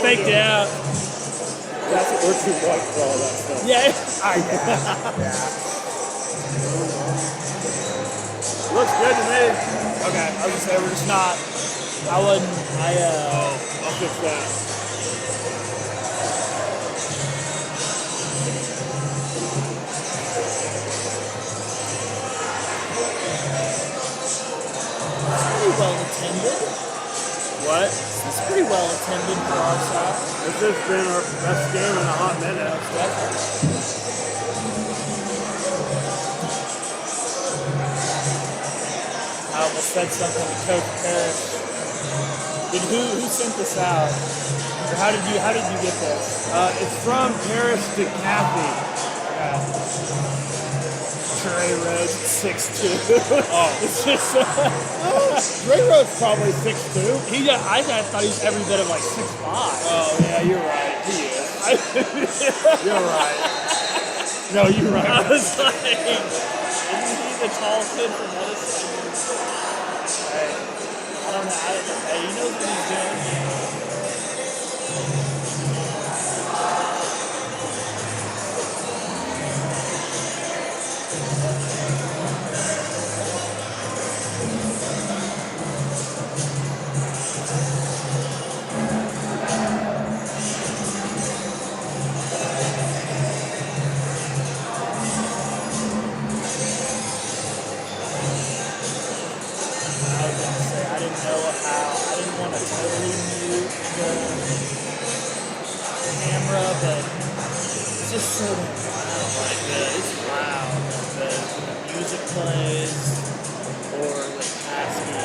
faked it out. That's what we're too white for all that stuff. Yeah. Looks good to me. Okay, I was gonna say we're just not. I wouldn't. I'll fix that. Pretty well attended. What? It's pretty well attended for our side. This has been our best game in a hot minute. I almost said something to Coach Parrish. Who sent this out? Or how did you get this? It's from Paris to Kathy. Trey Rhodes 6'2". Oh. It's just Ray Rhodes probably 6'2". I thought he was every bit of like 6'5". Oh yeah, you're right. He is. You're right. No, you're right. I was like, isn't he the tall kid from Medicine? Hey, I don't know. Hey, he knows what he's doing. But it's just so loud. Like it's loud. The music plays or like asking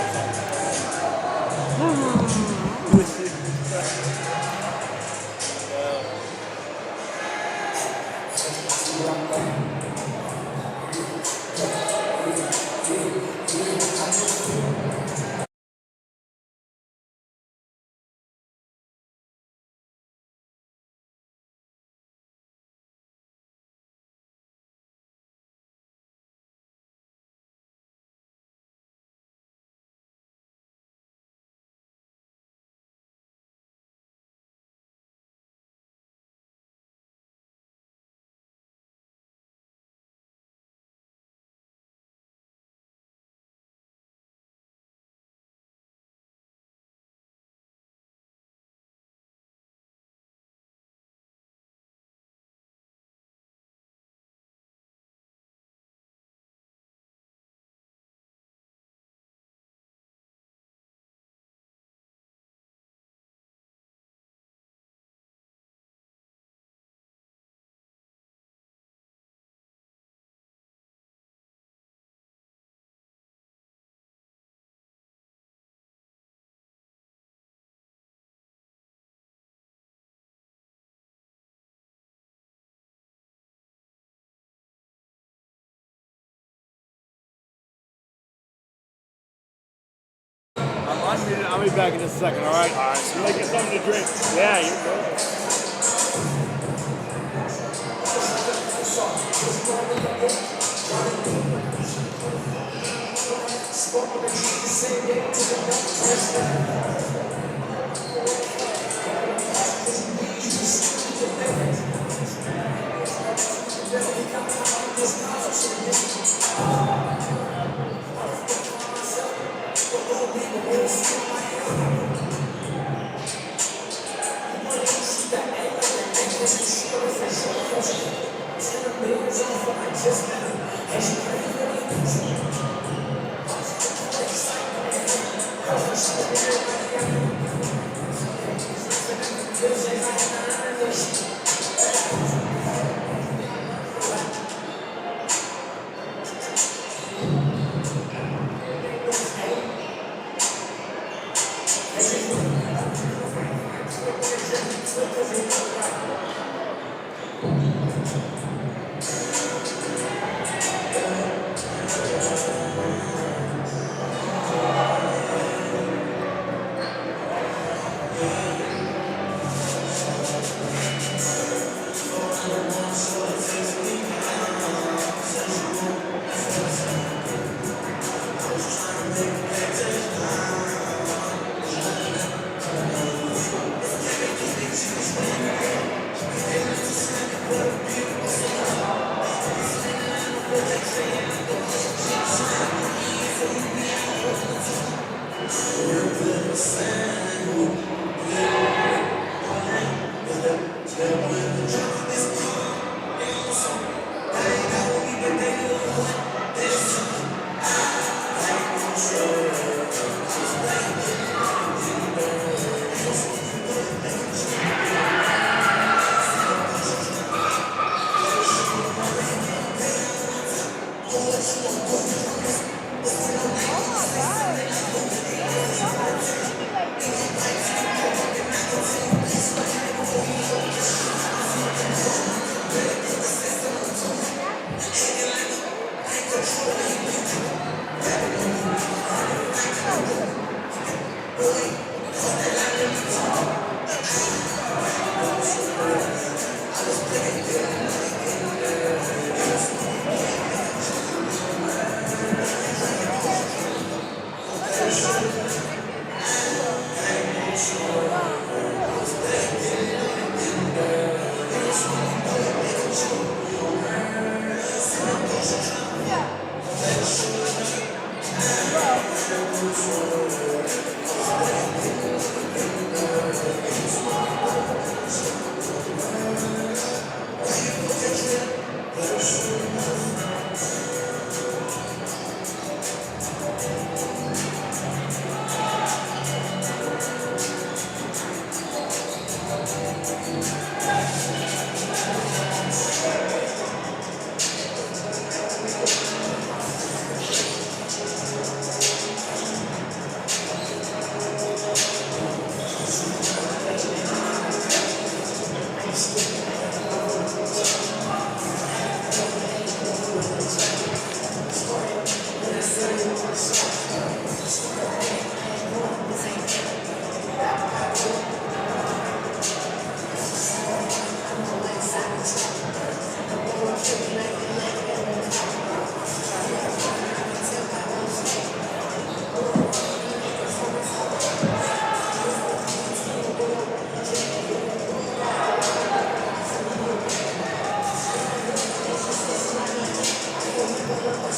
I'm unmuted. I'll be back in just a second, all right? All right. You like get something to drink? Yeah, you're good.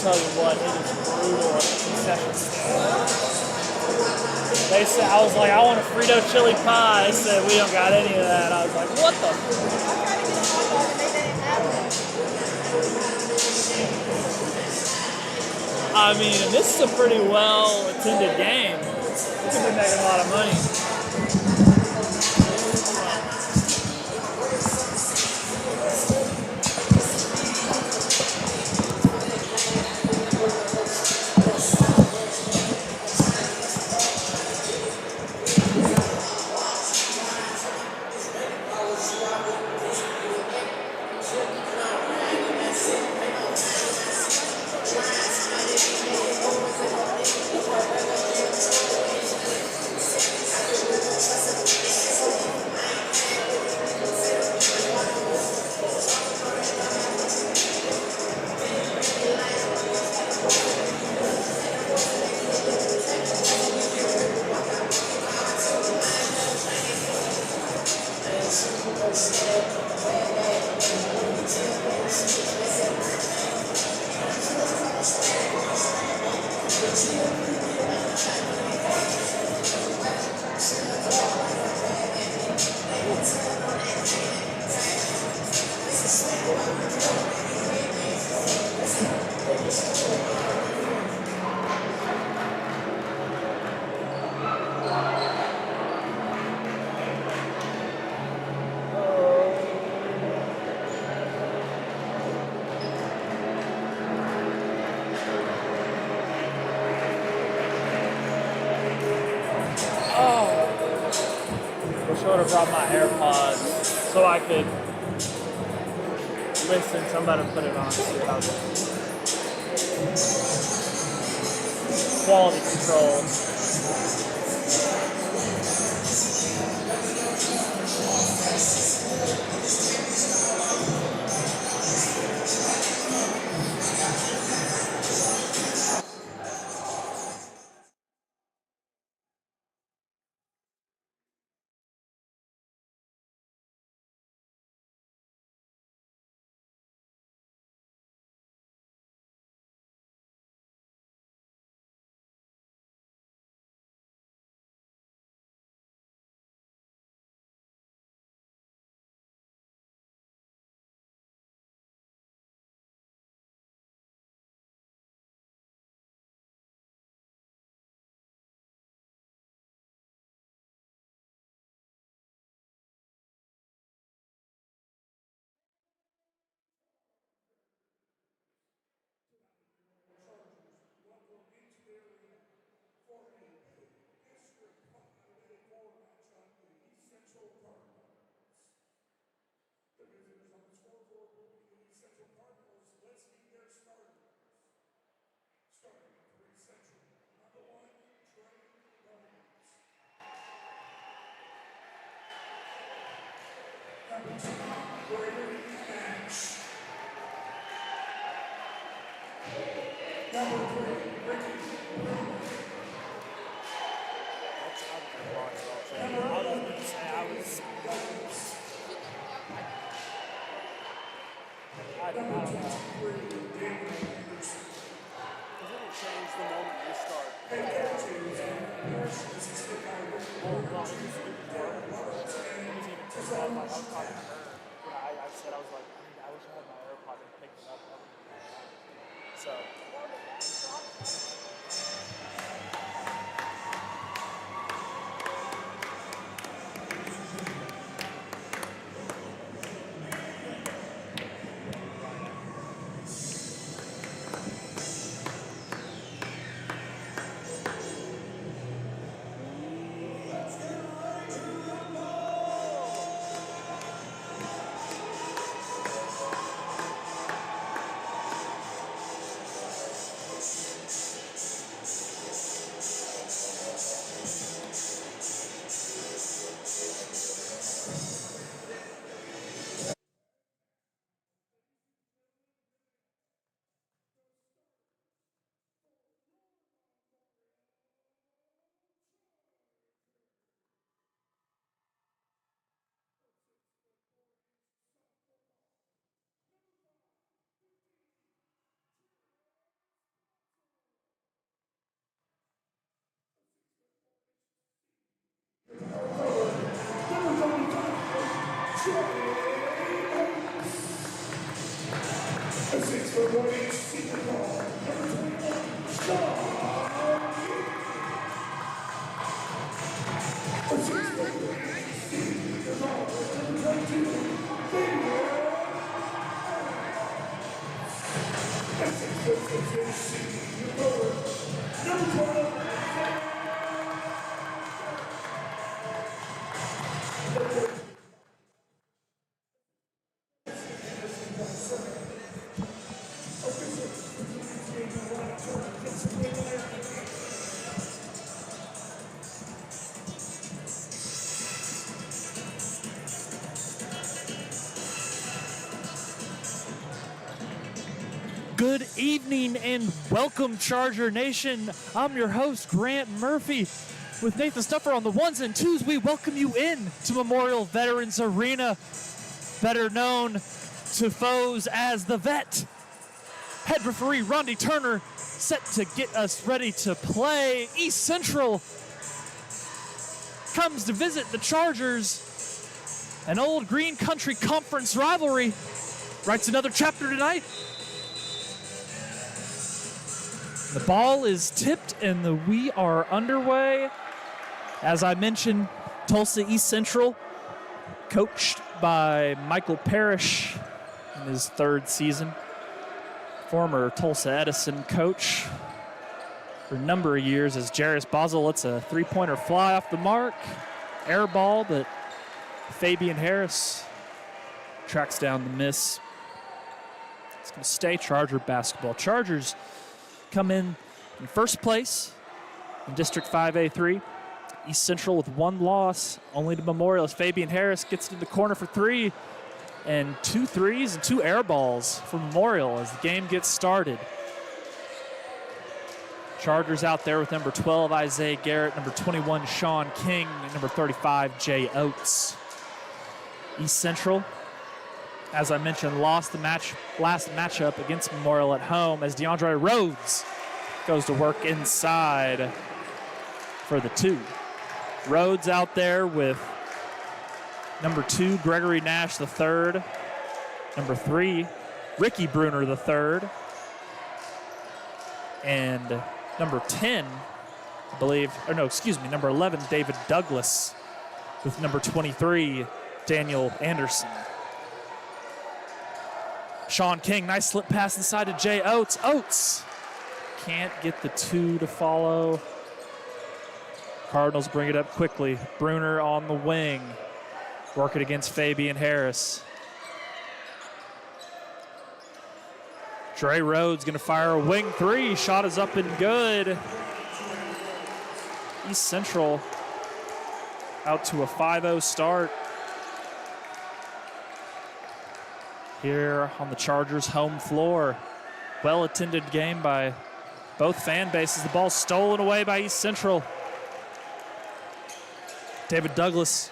tell you what, it is brutal at the concession stand. They said, I was like, I want a Frito chili pie. They said, we don't got any of that. I was like, what the? I tried to get a hot dog and they didn't have it. I mean, and this is a pretty well attended game. We could be making a lot of money. I would have brought my AirPods so I could listen. Somebody put it on. See what I was doing. Quality control. The visitors on the scoreboard will be the East Central Cardinals. Let's meet their starters. Starting at 3 Central, number 1, Trey Williams. Number 2, Brady Nash. Number 3, Ricky Brewer. Number 23, Daniel Anderson. It'll change the moment you start. Head coaches and nurse assistant director Darren Roberts and Tazon I was talking to her when I said, I was like, I wish I had my AirPods and picked it up. So. A 6'1" senior guard, number 21, Sean King. A 6'1" senior guard, number 22, Fabian. A 6'6" senior guard, number 12, Good evening and welcome, Charger Nation. I'm your host, Grant Murphy. With Nathan Stuffer on the ones and twos, we welcome you in to Memorial Veterans Arena, better known to foes as the Vet. Head referee Rondi Turner set to get us ready to play. East Central comes to visit the Chargers. An old Green Country Conference rivalry writes another chapter tonight. The ball is tipped and we are underway. As I mentioned, Tulsa East Central, coached by Michael Parrish in his third season. Former Tulsa Edison coach for a number of years as Jairus Basel lets a three-pointer fly off the mark. Air ball, but Fabian Harris tracks down the miss. It's going to stay Charger basketball. Chargers come in first place in District 5A3. East Central with one loss, only to Memorial as Fabian Harris gets to the corner for three, and 2 threes and 2 air balls for Memorial as the game gets started. Chargers out there with number 12, Isaiah Garrett, number 21, Sean King, and number 35, Jay Oates. East Central, as I mentioned, lost the last matchup against Memorial at home as DeAndre Rhodes goes to work inside for the 2. Rhodes out there with number 2, Gregory Nash III, number 3, Ricky Bruner III, and number 10, I believe, or no, excuse me, number 11, David Douglas, with number 23, Daniel Anderson. Sean King, nice slip pass inside to Jay Oates. Oates can't get the 2 to follow. Cardinals bring it up quickly. Bruner on the wing, working against Fabian Harris. Dre Rhodes gonna fire a wing 3. Shot is up and good. East Central out to a 5-0 start here on the Chargers' home floor. Well-attended game by both fan bases. The ball stolen away by East Central. David Douglas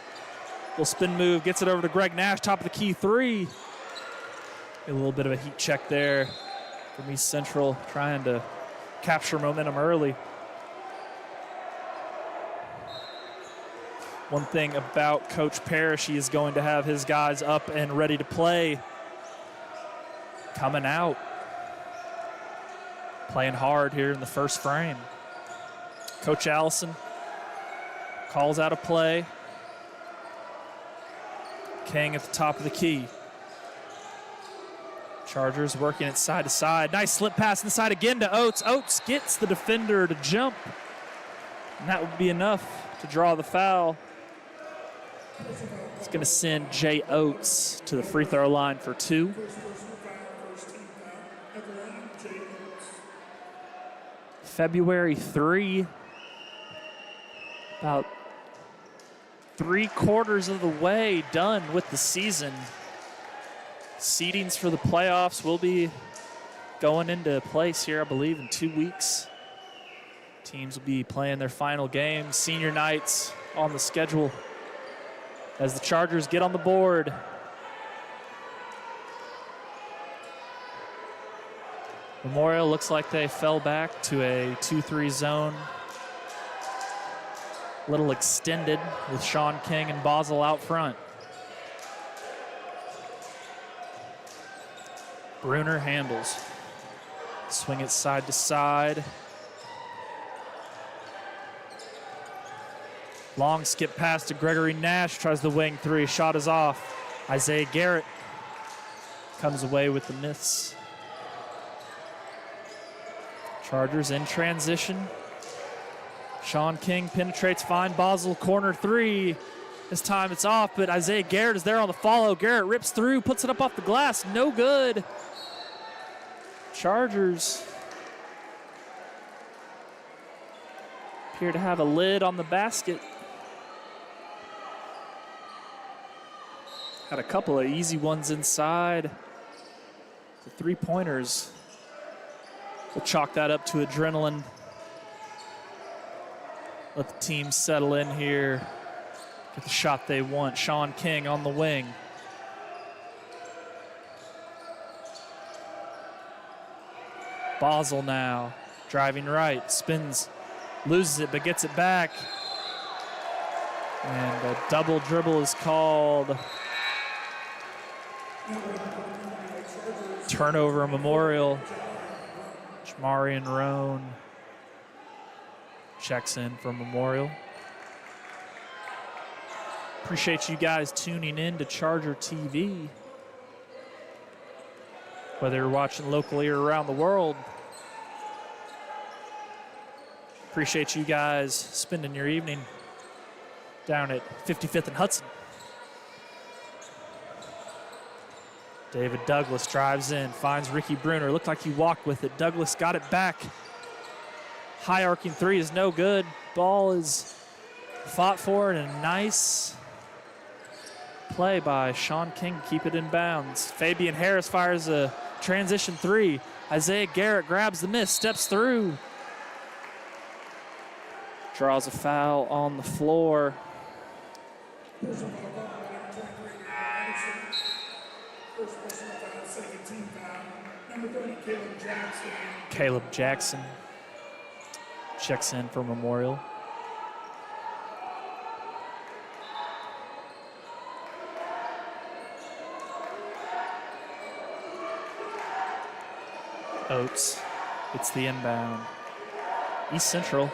will spin move, gets it over to Greg Nash, top of the key 3. A little bit of a heat check there from East Central, trying to capture momentum early. One thing about Coach Parrish, he is going to have his guys up and ready to play. Coming out, playing hard here in the first frame. Coach Allison calls out a play. King at the top of the key. Chargers working it side to side. Nice slip pass inside again to Oates. Oates gets the defender to jump, and that would be enough to draw the foul. It's going to send Jay Oates to the free throw line for 2. February 3, about 3/4 of the way done with the season. Seedings for the playoffs will be going into place here, I believe, in 2 weeks. Teams will be playing their final games. Senior nights on the schedule as the Chargers get on the board. Memorial looks like they fell back to a 2-3 zone. A little extended with Sean King and Basel out front. Bruner handles. Swing it side to side. Long skip pass to Gregory Nash. Tries the wing three. Shot is off. Isaiah Garrett comes away with the miss. Chargers in transition. Sean King penetrates fine. Basel corner three. This time it's off, but Isaiah Garrett is there on the follow. Garrett rips through, puts it up off the glass. No good. Chargers appear to have a lid on the basket. Had a couple of easy ones inside. The three-pointers. We'll chalk that up to adrenaline. Let the team settle in here. Get the shot they want. Sean King on the wing. Basel now, driving right, spins, loses it, but gets it back. And a double dribble is called. Turnover Memorial. Jamarian Roan checks in for Memorial. Appreciate you guys tuning in to Charger TV. Whether you're watching locally or around the world. Appreciate you guys spending your evening down at 55th and Hudson. David Douglas drives in, finds Ricky Bruner. Looked like he walked with it. Douglas got it back. High arcing three is no good. Ball is fought for, and a nice play by Sean King to keep it in bounds. Fabian Harris fires a transition three. Isaiah Garrett grabs the miss, steps through. Draws a foul on the floor. First personal foul, second team foul. Number 30, Caleb Jackson. Caleb Jackson checks in for Memorial. Oates gets the inbound. East Central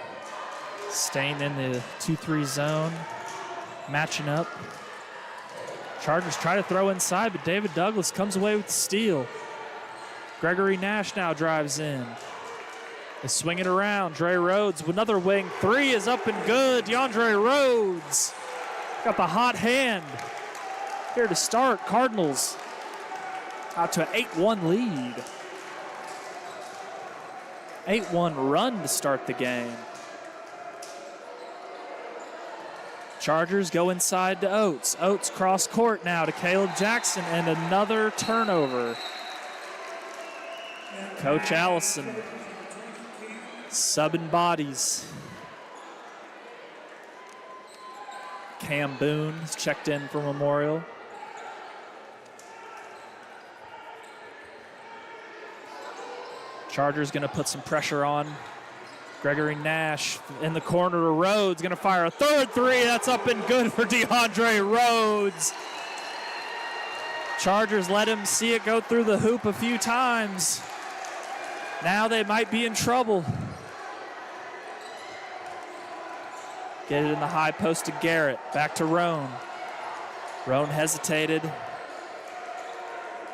staying in the 2-3 zone, matching up. Chargers try to throw inside, but David Douglas comes away with the steal. Gregory Nash now drives in. They swing it around. Dre Rhodes with another wing. Three is up and good. DeAndre Rhodes got the hot hand here to start. Cardinals out to an 8-1 lead. 8-1 run to start the game. Chargers go inside to Oates. Oates cross court now to Caleb Jackson, and another turnover. Coach Allison subbing bodies. Cam Boone is checked in for Memorial. Chargers going to put some pressure on. Gregory Nash in the corner to Rhodes, going to fire a third three. That's up and good for DeAndre Rhodes. Chargers let him see it go through the hoop a few times. Now they might be in trouble. Get it in the high post to Garrett. Back to Roan. Roan hesitated.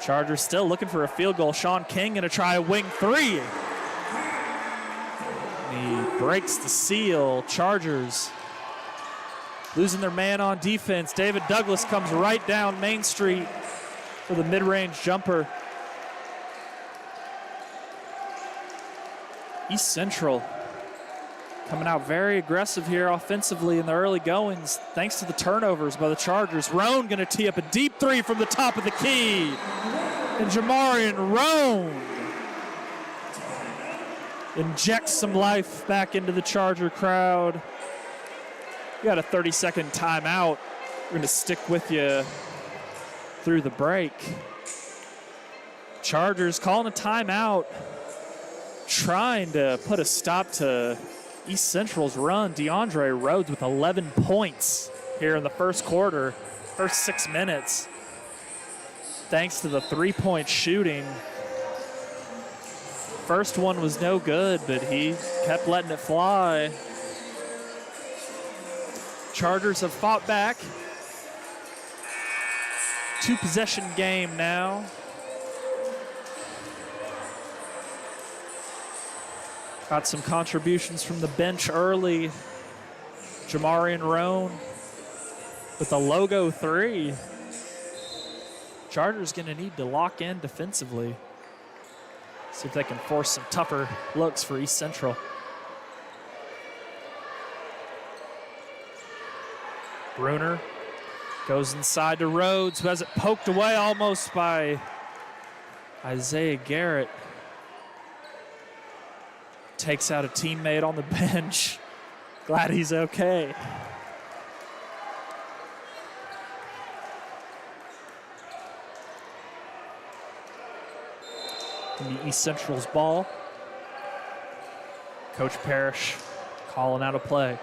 Chargers still looking for a field goal. Sean King going to try a wing three. He breaks the seal. Chargers losing their man on defense. David Douglas comes right down Main Street for the mid-range jumper. East Central coming out very aggressive here offensively in the early goings, thanks to the turnovers by the Chargers. Roan going to tee up a deep three from the top of the key. And Jamarian Roan injects some life back into the Charger crowd. You got a 30-second timeout. We're going to stick with you through the break. Chargers calling a timeout, trying to put a stop to East Central's run. DeAndre Rhodes with 11 points here in the first quarter, first 6 minutes. Thanks to the three-point shooting First one was no good, but he kept letting it fly. Chargers have fought back. 2-possession game now. Got some contributions from the bench early. Jamarian Roan with a logo 3. Chargers going to need to lock in defensively. See if they can force some tougher looks for East Central. Bruner goes inside to Rhodes, who has it poked away almost by Isaiah Garrett. Takes out a teammate on the bench. Glad he's okay. Gonna be East Central's ball. Coach Parrish calling out a play.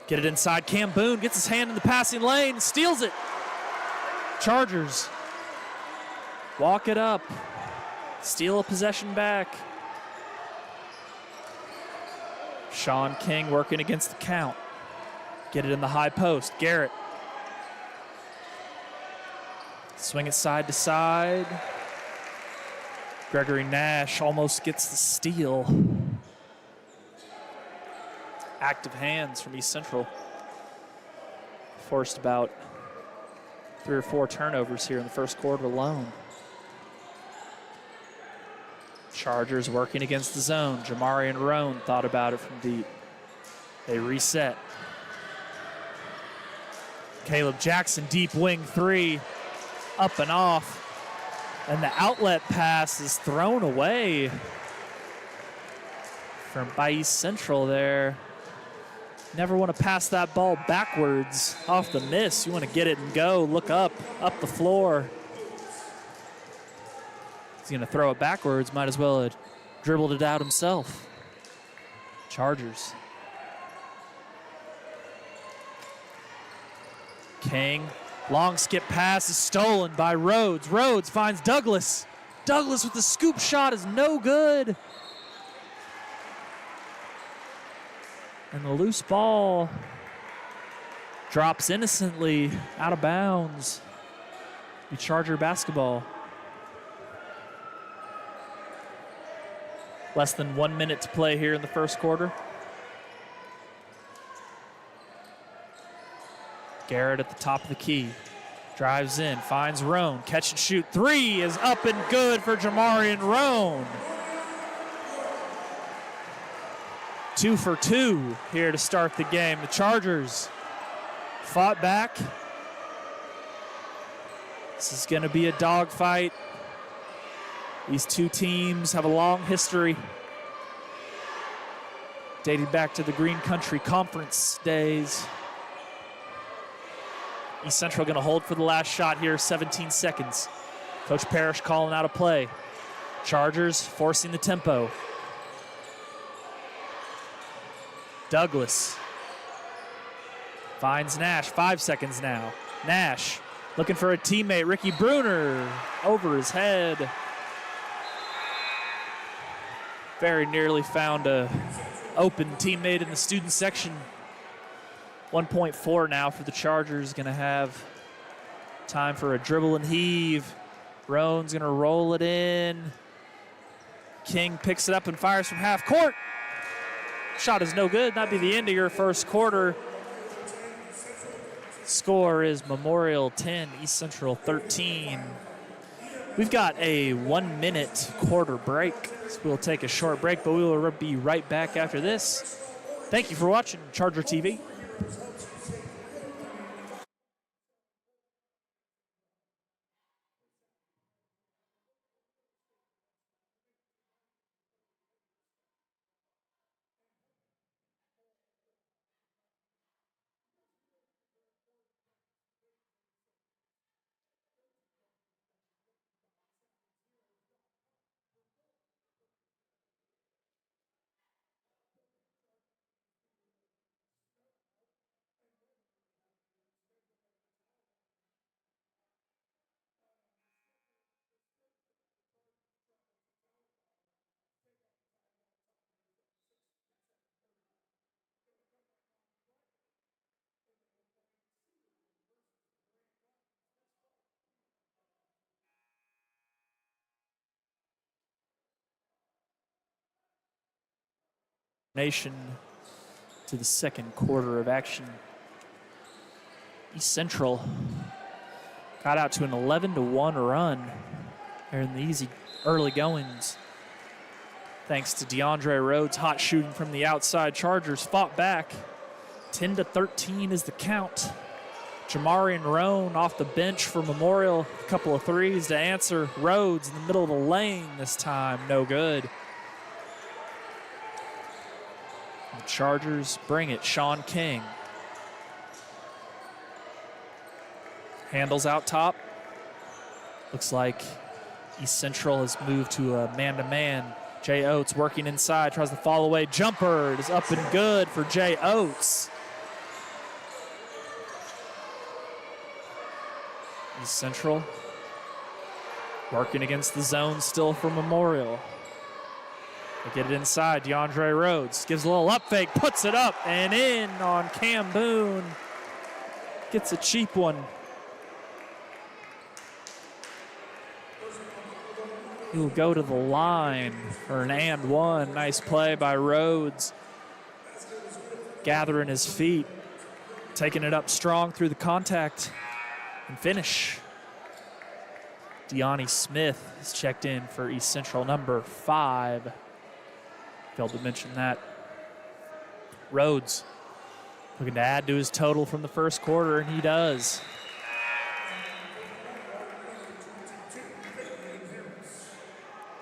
Get it inside. Cam Boone gets his hand in the passing lane, steals it. Chargers walk it up, steal a possession back. Sean King working against the count. Get it in the high post. Garrett. Swing it side to side. Gregory Nash almost gets the steal. Active hands from East Central. Forced about 3 or 4 turnovers here in the first quarter alone. Chargers working against the zone. Jamarian Roan thought about it from deep. They reset. Caleb Jackson, deep wing 3, up and off. And the outlet pass is thrown away by East Central there. Never want to pass that ball backwards off the miss. You want to get it and go, look up the floor. He's going to throw it backwards. Might as well have dribbled it out himself. Chargers. King, long skip pass is stolen by Rhodes. Rhodes finds Douglas. Douglas with the scoop shot is no good. And the loose ball drops innocently out of bounds. Be Charger basketball. Less than 1 minute to play here in the first quarter. Garrett at the top of the key. Drives in, finds Roan. Catch and shoot 3 is up and good for Jamarian Roan. 2 for 2 here to start the game. The Chargers fought back. This is going to be a dogfight. These two teams have a long history, dating back to the Green Country Conference days. East Central going to hold for the last shot here, 17 seconds. Coach Parrish calling out a play. Chargers forcing the tempo. Douglas finds Nash, 5 seconds now. Nash looking for a teammate, Ricky Bruner, over his head. Very nearly found a open teammate in the student section. 1.4 now for the Chargers. Gonna have time for a dribble and heave. Roan's gonna roll it in. King picks it up and fires from half court. Shot is no good. That'd be the end of your first quarter. Score is Memorial 10, East Central 13. We've got a 1 minute quarter break. So we'll take a short break, but we will be right back after this. Thank you for watching Charger TV. Nation to the second quarter of action. East Central got out to an 11-1 run there in the easy early goings. Thanks to DeAndre Rhodes' hot shooting from the outside. Chargers fought back. 10-13 is the count. Jamarian Roan off the bench for Memorial. A couple of threes to answer. Rhodes in the middle of the lane this time. No good. The Chargers bring it. Sean King. Handles out top. Looks like East Central has moved to a man-to-man. Jay Oates working inside, tries to fall away. Jumper is up and good for Jay Oates. East Central working against the zone still for Memorial. They get it inside. DeAndre Rhodes gives a little up fake, puts it up and in on Cam Boone. Gets a cheap one. He'll go to the line for an and one. Nice play by Rhodes. Gathering his feet, taking it up strong through the contact and finish. Deani Smith is checked in for East Central, number 5. Failed to mention that. Rhodes looking to add to his total from the first quarter, and he does.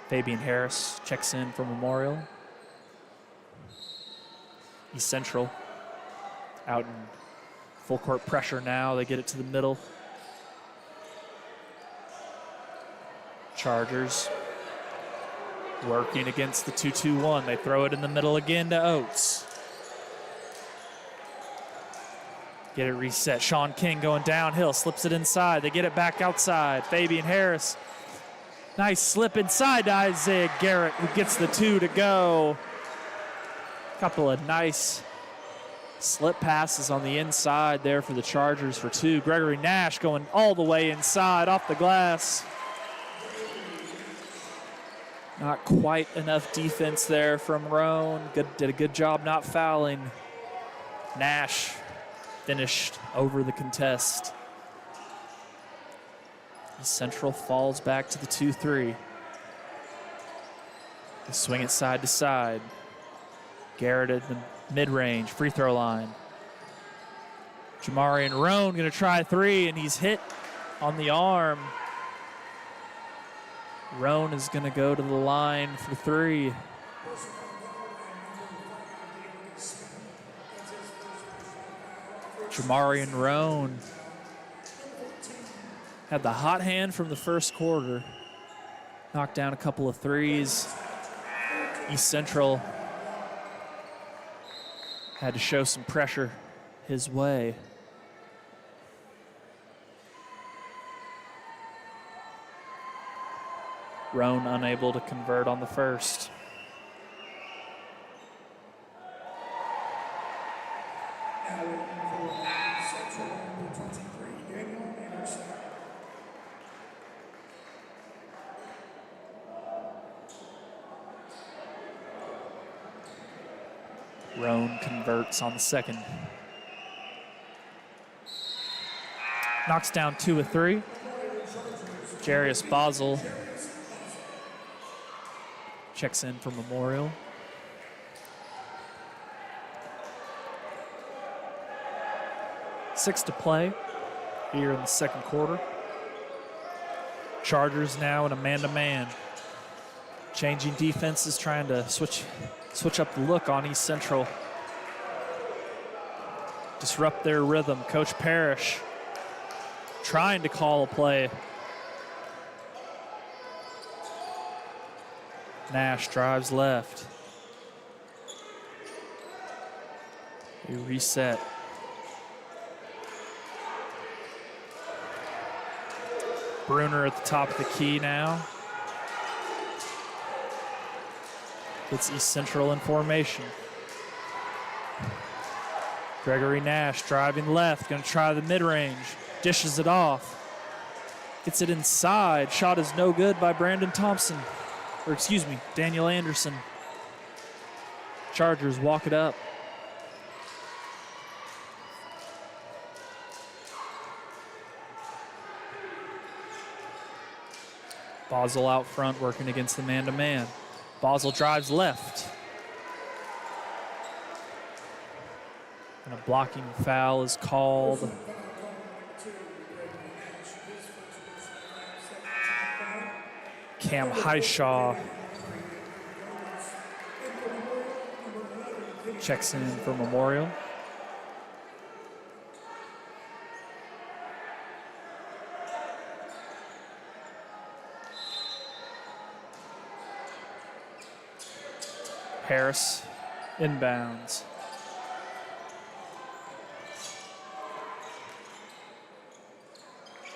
Fabian Harris checks in for Memorial. East Central out in full court pressure now. They get it to the middle. Chargers working against the 2-2-1. They throw it in the middle again to Oates. Get it reset. Sean King going downhill, slips it inside. They get it back outside. Fabian Harris. Nice slip inside to Isaiah Garrett, who gets the 2 to go. Couple of nice slip passes on the inside there for the Chargers for 2. Gregory Nash going all the way inside off the glass. Not quite enough defense there from Roan. Did a good job not fouling. Nash finished over the contest. East Central falls back to the 2-3. They swing it side to side. Garrett at the mid-range, free throw line. Jamarian Roan gonna try 3, and he's hit on the arm. Roan is gonna go to the line for 3. Jamarian Roan had the hot hand from the first quarter. Knocked down a couple of threes. East Central had to show some pressure his way. Roan unable to convert on the first. Roan converts on the second. Knocks down 2 of 3. Jarius Basel checks in for Memorial. Six to play here in the second quarter. Chargers now in a man-to-man. Changing defenses, trying to switch up the look on East Central. Disrupt their rhythm. Coach Parrish trying to call a play. Nash drives left. They reset. Bruner at the top of the key now. Gets East Central in formation. Gregory Nash driving left, gonna try the mid-range. Dishes it off. Gets it inside. Shot is no good by Brandon Thompson. Or excuse me, Daniel Anderson. Chargers walk it up. Basel out front working against the man-to-man. Basel drives left. And a blocking foul is called. Cam Highshaw checks in for Memorial. Harris inbounds.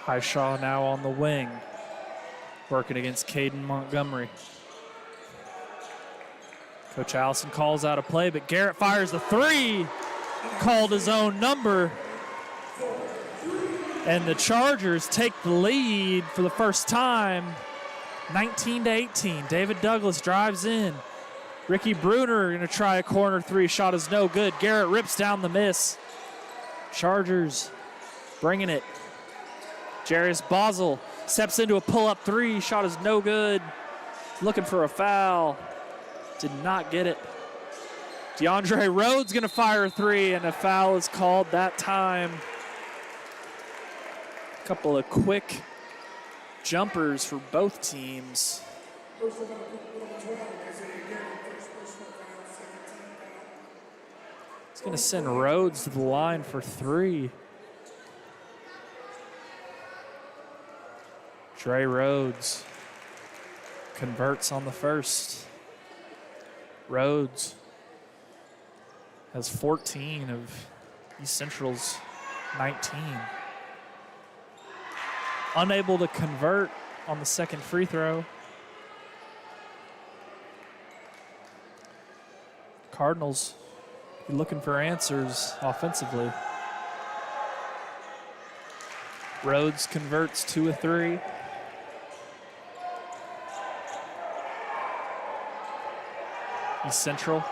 Highshaw now on the wing, working against Caden Montgomery. Coach Allison calls out a play, but Garrett fires the three, called his own number. And the Chargers take the lead for the first time, 19-18. David Douglas drives in. Ricky Bruner going to try a corner three. Shot is no good. Garrett rips down the miss. Chargers bringing it. Jarius Basel steps into a pull-up three. Shot is no good. Looking for a foul. Did not get it. DeAndre Rhodes going to fire a three, and a foul is called that time. A couple of quick jumpers for both teams. It's going to send Rhodes to the line for three. Dre Rhodes converts on the first. Rhodes has 14 of East Central's 19. Unable to convert on the second free throw. Cardinals looking for answers offensively. Rhodes converts 2 of 3. East Central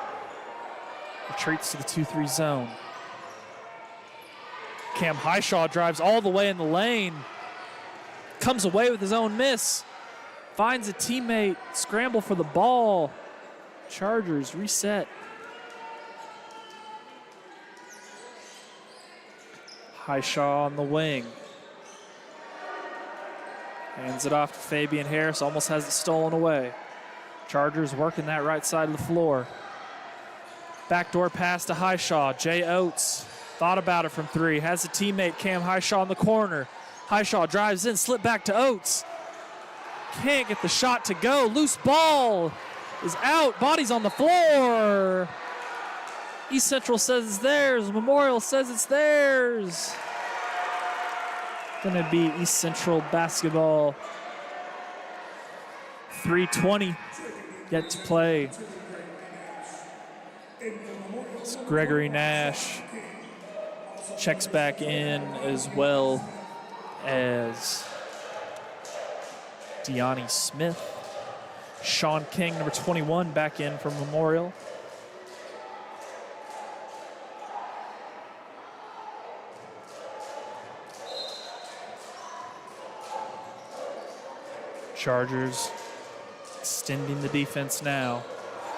retreats to the 2-3 zone. Cam Highshaw drives all the way in the lane. Comes away with his own miss. Finds a teammate, scramble for the ball. Chargers reset. Highshaw on the wing. Hands it off to Fabian Harris, almost has it stolen away. Chargers working that right side of the floor. Backdoor pass to Highshaw. Jay Oates thought about it from three. Has a teammate, Cam Highshaw, in the corner. Highshaw drives in, slip back to Oates. Can't get the shot to go. Loose ball is out. Body's on the floor. East Central says it's theirs. Memorial says it's theirs. Gonna be East Central basketball. 3:20 yet to play. It's Gregory Nash checks back in, as well as Deani Smith. Sean King, number 21, back in from Memorial. Chargers extending the defense now.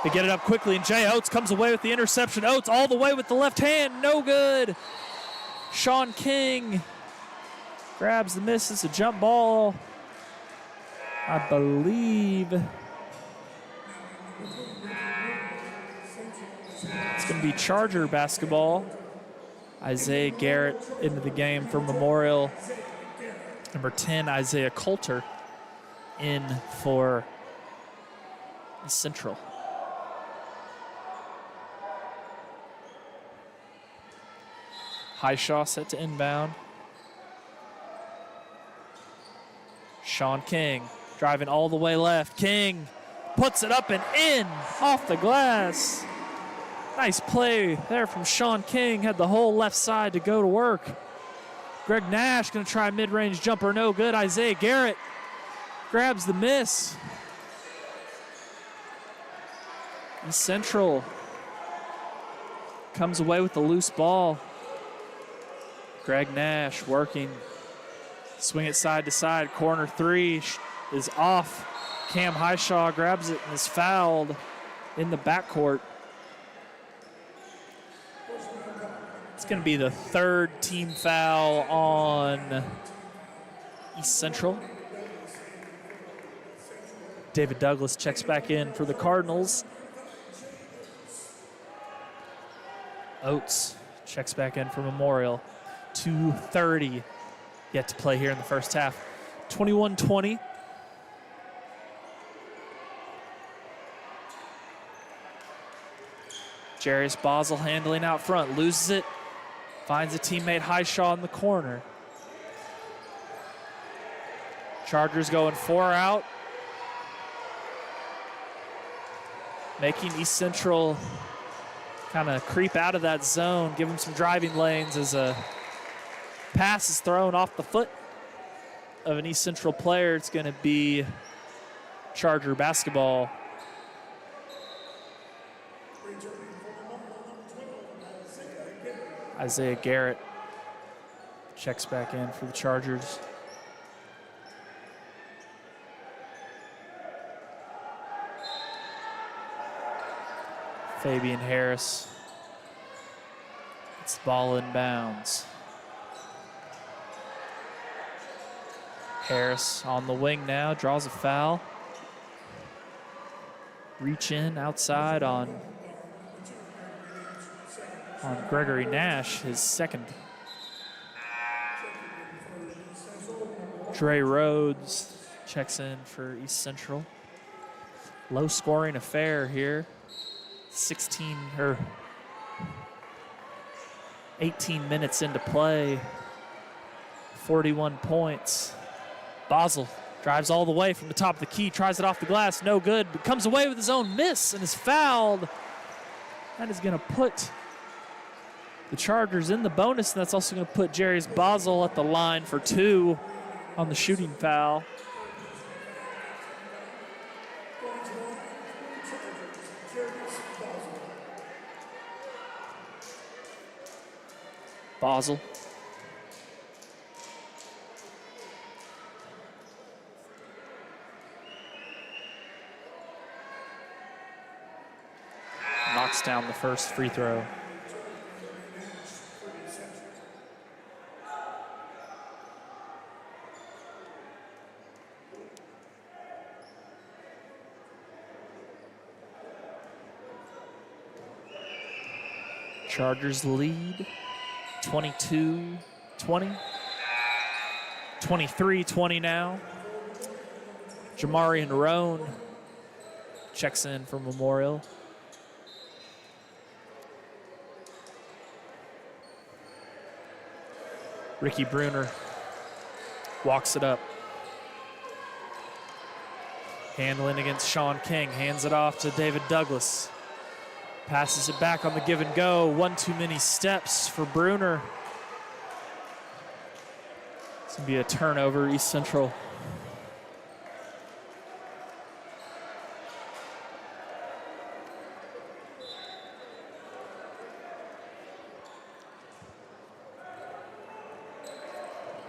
They get it up quickly, and Jay Oates comes away with the interception. Oates all the way with the left hand, no good. Sean King grabs the miss. It's a jump ball, I believe. It's going to be Charger basketball. Isaiah Garrett into the game for Memorial. Number 10, Isaiah Coulter, in for Central. Highshaw set to inbound. Sean King driving all the way left. King puts it up and in off the glass. Nice play there from Sean King. Had the whole left side to go to work. Greg Nash going to try a mid-range jumper. No good. Isaiah Garrett grabs the miss. East Central comes away with the loose ball. Greg Nash working. Swing it side to side. Corner three is off. Cam Highshaw grabs it and is fouled in the backcourt. It's going to be the third team foul on East Central. David Douglas checks back in for the Cardinals. Oates checks back in for Memorial. 2:30 yet to play here in the first half. 21-20. Jarius Bosel handling out front, loses it, finds a teammate Highshaw in the corner. Chargers going 4 out, making East Central kind of creep out of that zone, give them some driving lanes as a pass is thrown off the foot of an East Central player. It's going to be Charger basketball. Isaiah Garrett checks back in for the Chargers. Fabian Harris. It's the ball in bounds. Harris on the wing now, draws a foul. Reach in outside on Gregory Nash, his second. Dre Rhodes checks in for East Central. Low scoring affair here. 18 minutes into play. 41 points. Bosel drives all the way from the top of the key, tries it off the glass, no good, but comes away with his own miss and is fouled. That is going to put the Chargers in the bonus, and that's also going to put Jarius Bosel at the line for 2 on the shooting foul. Bosel. Knocks down the first free throw. Chargers lead 22-20. 23-20 now. Jamarian Roan checks in for Memorial. Ricky Bruner walks it up. Handling against Sean King. Hands it off to David Douglas. Passes it back on the give and go. One too many steps for Bruner. It's going to be a turnover, East Central.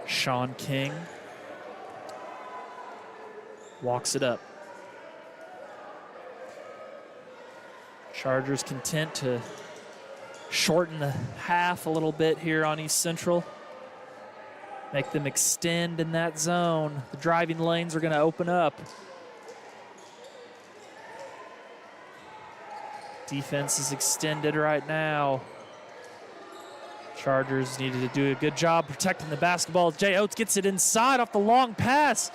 Sean King walks it up. Chargers content to shorten the half a little bit here on East Central. Make them extend in that zone. The driving lanes are going to open up. Defense is extended right now. Chargers needed to do a good job protecting the basketball. Jay Oates gets it inside off the long pass.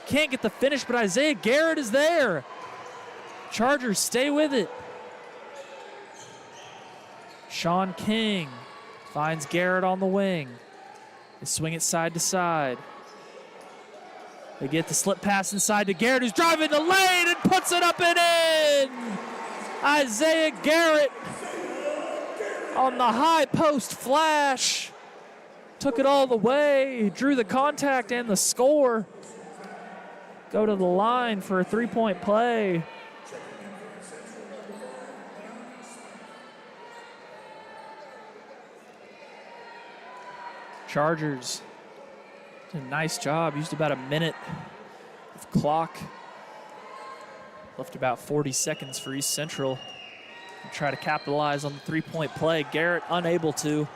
Can't get the finish, but Isaiah Garrett is there. Chargers stay with it. Sean King finds Garrett on the wing. They swing it side to side. They get the slip pass inside to Garrett, who's driving the lane and puts it up and in. Isaiah Garrett on the high post flash. Took it all the way, drew the contact and the score. Go to the line for a three-point play. Chargers did a nice job. Used about a minute of clock. Left about 40 seconds for East Central. And try to capitalize on the three-point play. Garrett unable to.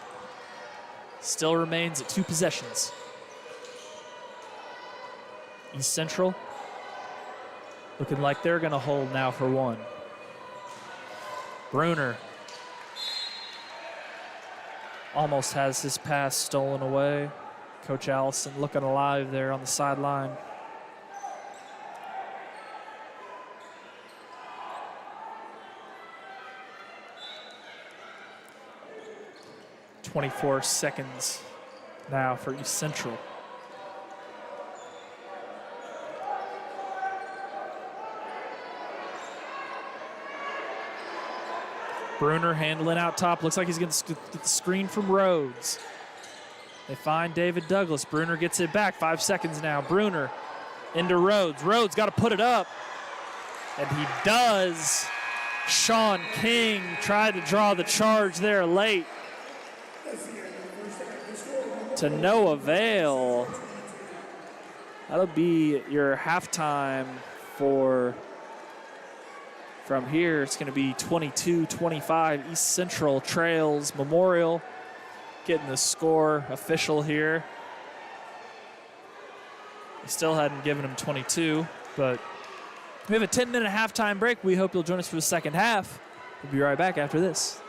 Still remains at 2 possessions. East Central looking like they're going to hold now for 1. Bruner almost has his pass stolen away. Coach Allison looking alive there on the sideline. "24 seconds now for East Central." Bruner handling out top. Looks like he's going to get the screen from Rhodes. They find David Douglas. Bruner gets it back. 5 seconds now. Bruner into Rhodes. Rhodes got to put it up. And he does. Sean King tried to draw the charge there late. To no avail. That'll be your halftime for... From here, it's going to be 22-25. East Central trails Memorial. Getting the score official here. We still hadn't given him 22, but we have a 10-minute halftime break. We hope you'll join us for the second half. We'll be right back after this.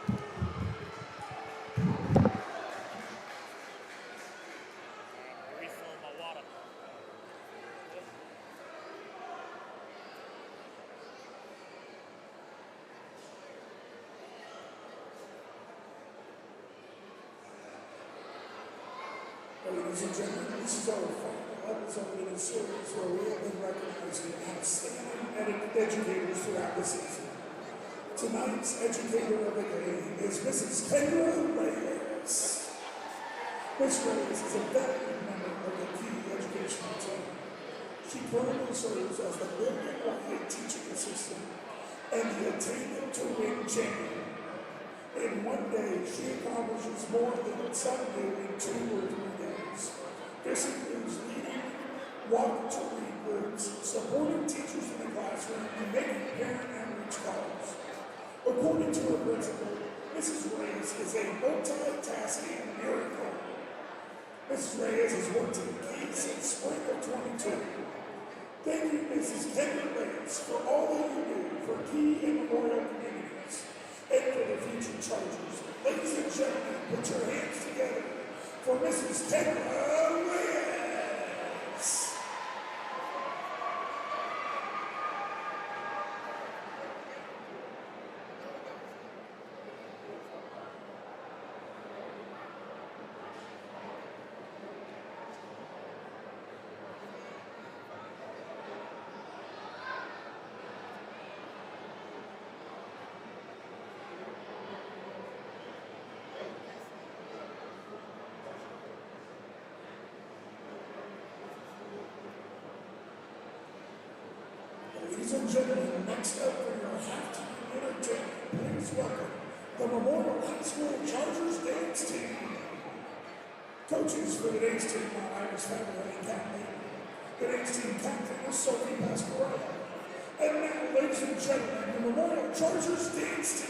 Ladies and gentlemen, this is our final episode in a series where we have been recognizing outstanding educators throughout the season. Tonight's educator of the day is Mrs. Kendra Reyes. Ms. Reyes is a veteran member of the key educational team. She currently serves as the William White teaching assistant and the attainment to win champion. In one day, she accomplishes more than some do in 2 or 3 days. This includes leading walk-to-read groups, supporting teachers in the classroom, and making parent outreach calls. According to her principal, Mrs. Reyes is a multitasking miracle. Mrs. Reyes has worked in Key since spring of 22. Thank you, Mrs. Kendra Reyes, for all that you do for Key and Memorial communities. And for the future Chargers. Ladies and gentlemen, put your hands together for Mrs. Kendra Reyes. Ladies and gentlemen, next up for your halftime entertainment, please welcome the Memorial High School Chargers dance team. Coaches for the dance team are Iris Family and Catley. The dance team captain is Sophie Pasquarello. And now, ladies and gentlemen, the Memorial Chargers dance team.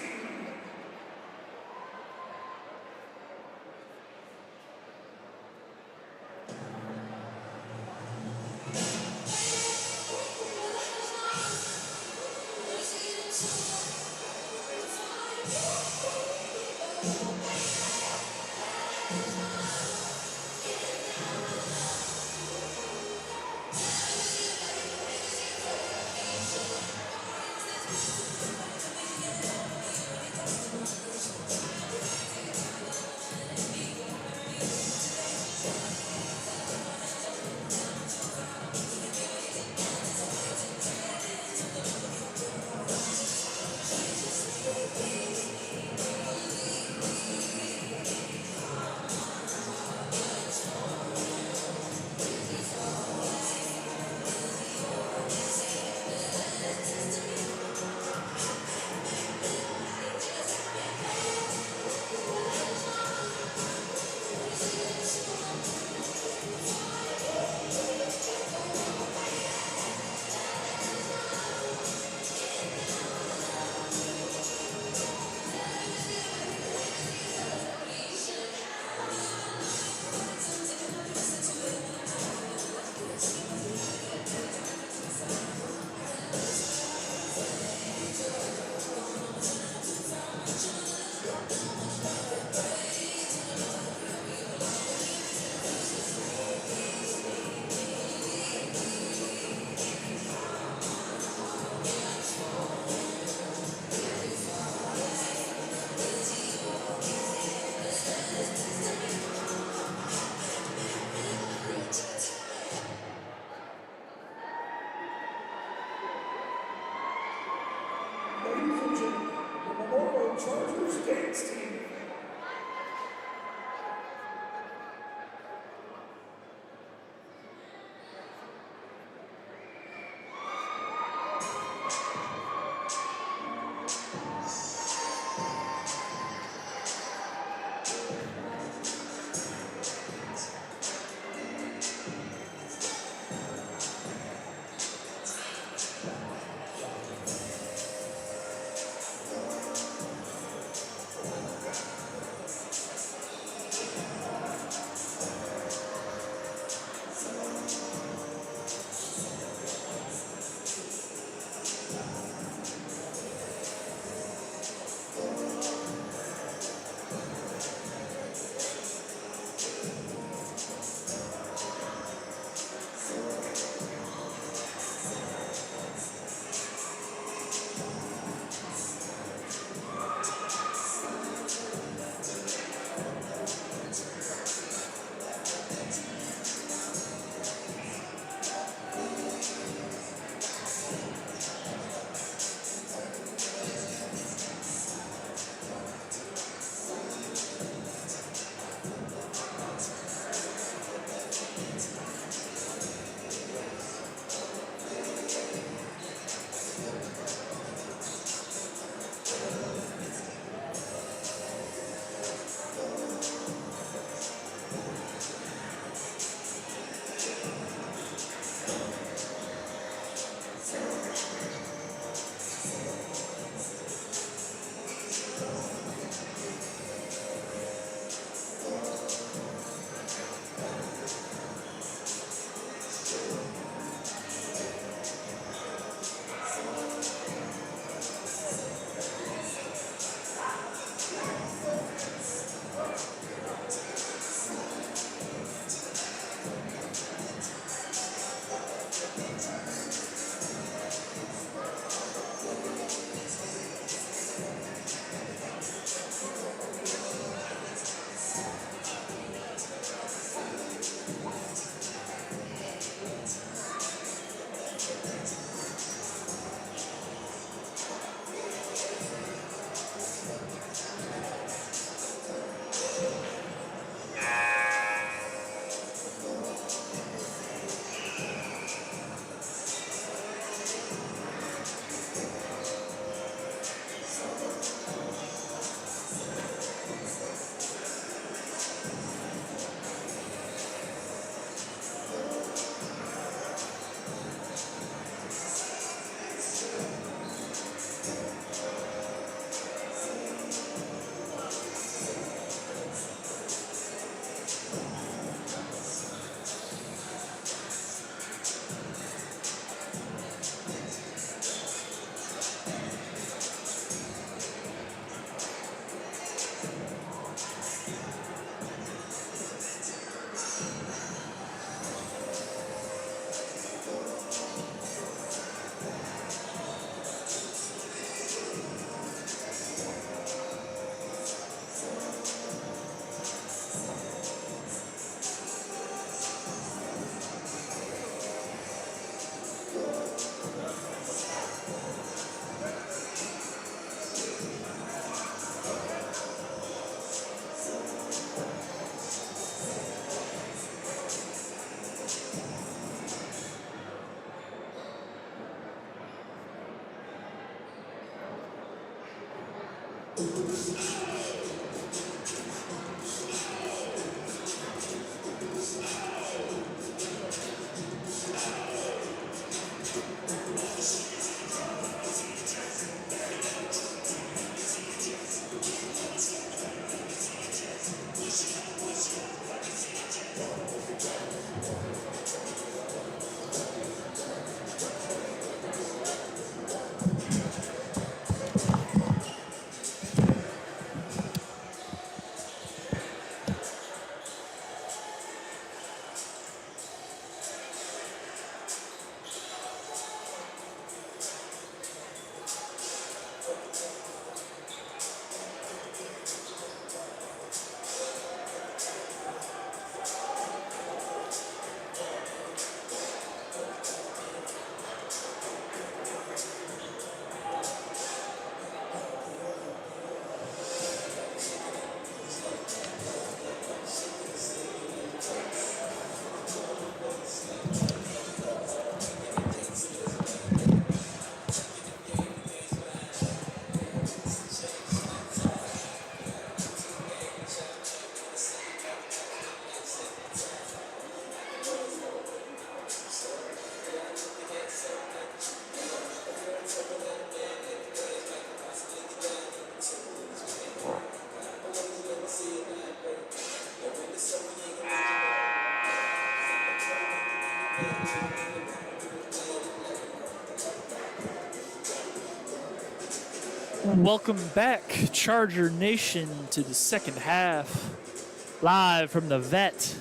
Welcome back, Charger Nation, to the second half. Live from the vet.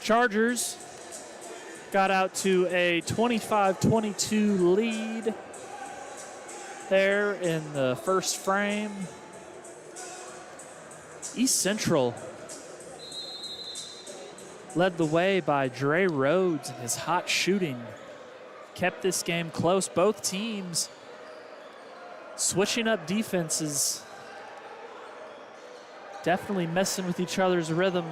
Chargers got out to a 25-22 lead there in the first frame. East Central led the way by Dre Rhodes and his hot shooting. Kept this game close. Both teams switching up defenses, definitely messing with each other's rhythm.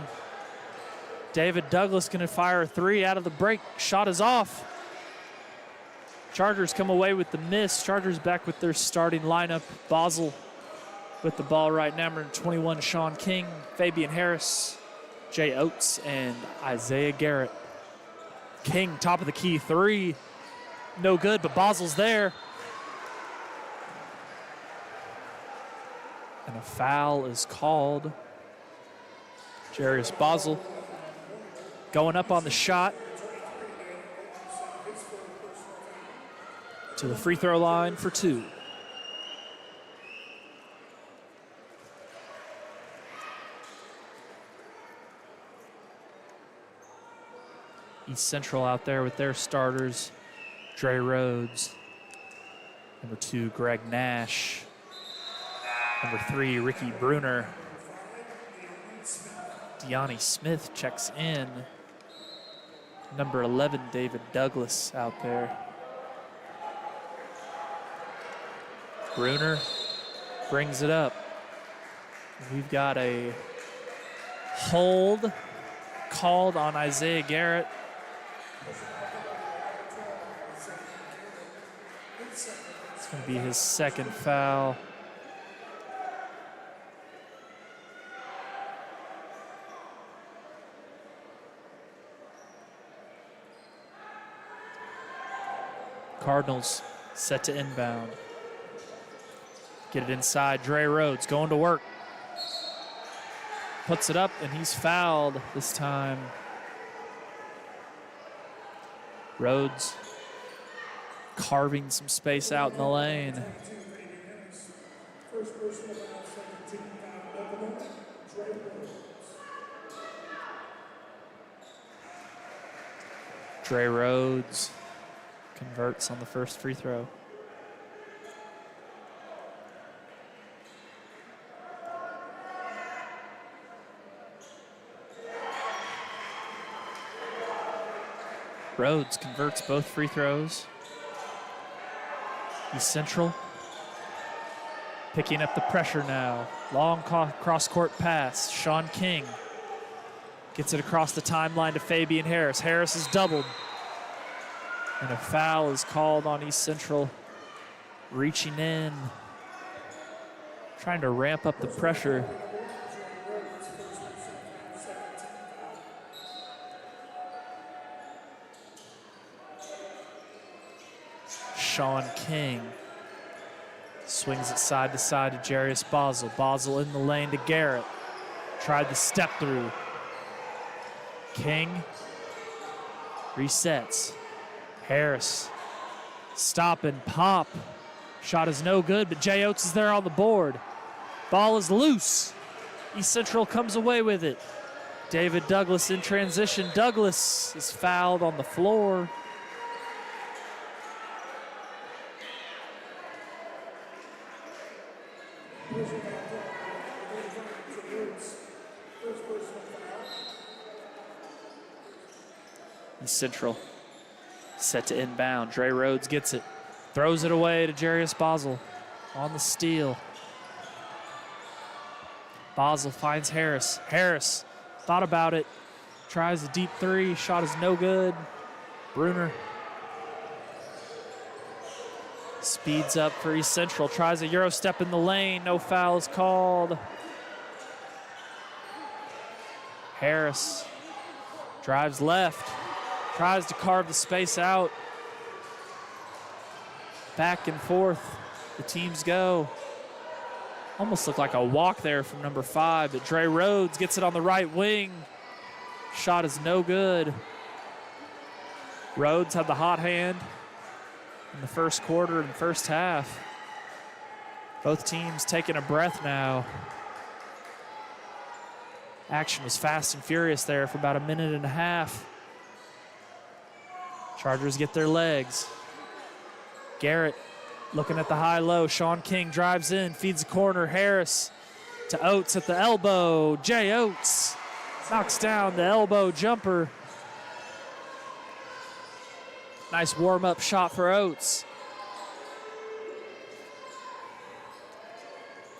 David Douglas going to fire a three out of the break. Shot is off. Chargers come away with the miss. Chargers back with their starting lineup. Basel with the ball right now. Number 21, Sean King, Fabian Harris, Jay Oates, and Isaiah Garrett. King, top of the key three. No good, but Basel's there. And a foul is called. Jarius Basel going up on the shot to the free throw line for two. East Central out there with their starters. Dre Rhodes. Number 2, Greg Nash. Number 3, Ricky Bruner. Deani Smith checks in. Number 11, David Douglas out there. Bruner brings it up. We've got a hold called on Isaiah Garrett. It's going to be his second foul. Cardinals set to inbound. Get it inside. Dre Rhodes going to work. Puts it up, and he's fouled this time. Rhodes carving some space out in the lane. First person of the second team foul at the moment, Dre Rhodes. Dre Rhodes converts on the first free throw. Rhodes converts both free throws. East Central picking up the pressure now. Long cross-court pass. Sean King gets it across the timeline to Fabian Harris. Harris is doubled. And a foul is called on East Central. Reaching in. Trying to ramp up the pressure. Sean King swings it side to side to Jarius Basel. Basel in the lane to Garrett. Tried the step through. King resets. Harris, stop and pop. Shot is no good, but Jay Oates is there on the board. Ball is loose. East Central comes away with it. David Douglas in transition. Douglas is fouled on the floor. East Central set to inbound. Dre Rhodes gets it. Throws it away to Jarius Basel on the steal. Basel finds Harris. Harris thought about it. Tries a deep three. Shot is no good. Bruner speeds up for East Central. Tries a Euro step in the lane. No foul is called. Harris drives left. Tries to carve the space out. Back and forth, the teams go. Almost looked like a walk there from number 5, but Dre Rhodes gets it on the right wing. Shot is no good. Rhodes had the hot hand in the first quarter and the first half. Both teams taking a breath now. Action was fast and furious there for about a minute and a half. Chargers get their legs. Garrett looking at the high-low. Sean King drives in, feeds the corner. Harris to Oates at the elbow. Jay Oates knocks down the elbow jumper. Nice warm-up shot for Oates.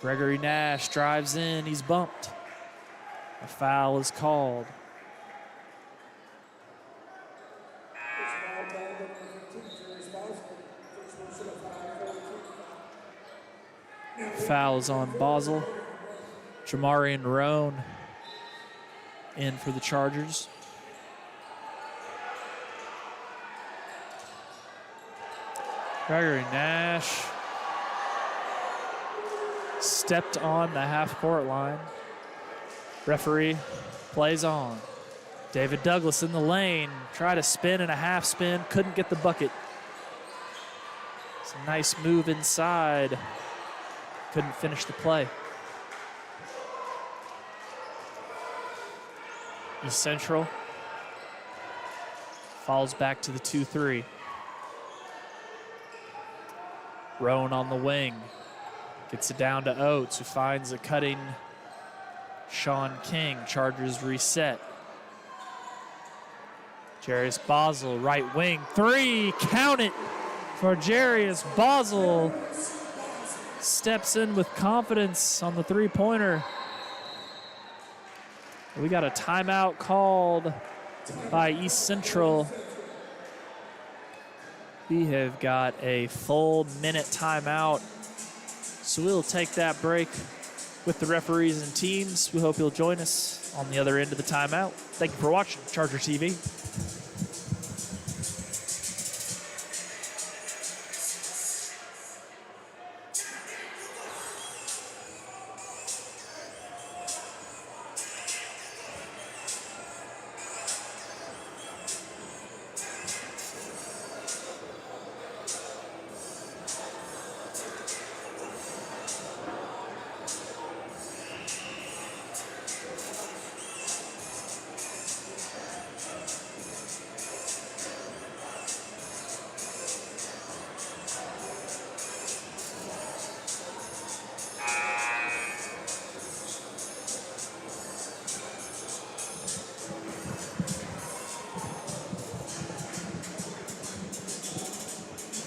Gregory Nash drives in. He's bumped. A foul is called. Foul is on Basel. Jamarian Roan in for the Chargers. Gregory Nash stepped on the half-court line. Referee plays on. David Douglas in the lane. Tried a spin and a half spin. Couldn't get the bucket. It's a nice move inside. Couldn't finish the play. East Central falls back to the 2-3. Roan on the wing. Gets it down to Oates, who finds a cutting Sean King. Chargers reset. Jarius Basel, right wing. Three, count it for Jarius Basel. Steps in with confidence on the three-pointer. We got a timeout called by East Central. We have got a full minute timeout. So we'll take that break with the referees and teams. We hope you'll join us on the other end of the timeout. Thank you for watching Charger TV.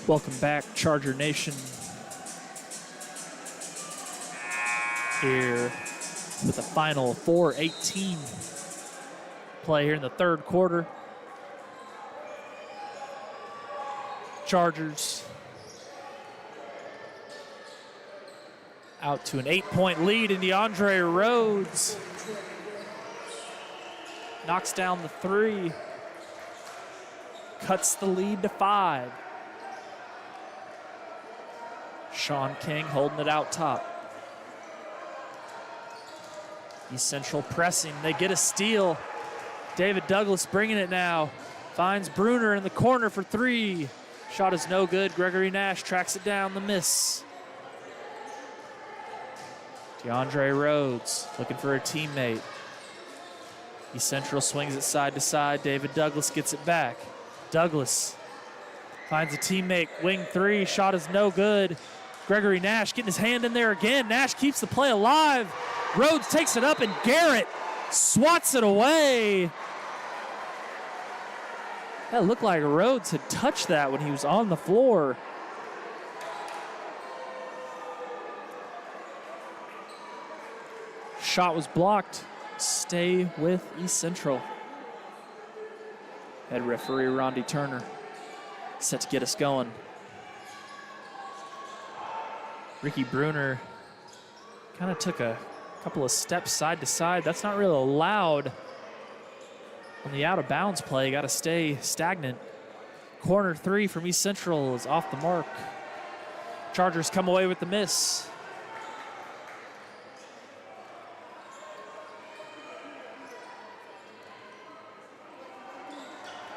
Welcome back, Charger Nation. Here with a final 4:18 play here in the third quarter. Chargers out to an 8-point lead, and DeAndre Rhodes knocks down the three, cuts the lead to 5. Sean King holding it out top. East Central pressing. They get a steal. David Douglas bringing it now. Finds Bruner in the corner for 3. Shot is no good. Gregory Nash tracks it down, the miss. DeAndre Rhodes looking for a teammate. East Central swings it side to side. David Douglas gets it back. Douglas finds a teammate. Wing 3. Shot is no good. Gregory Nash getting his hand in there again. Nash keeps the play alive. Rhodes takes it up, and Garrett swats it away. That looked like Rhodes had touched that when he was on the floor. Shot was blocked. Stay with East Central. Head referee Rondi Turner set to get us going. Ricky Bruner kind of took a couple of steps side to side. That's not really allowed on the out of bounds play. Got to stay stagnant. Corner 3 from East Central is off the mark. Chargers come away with the miss.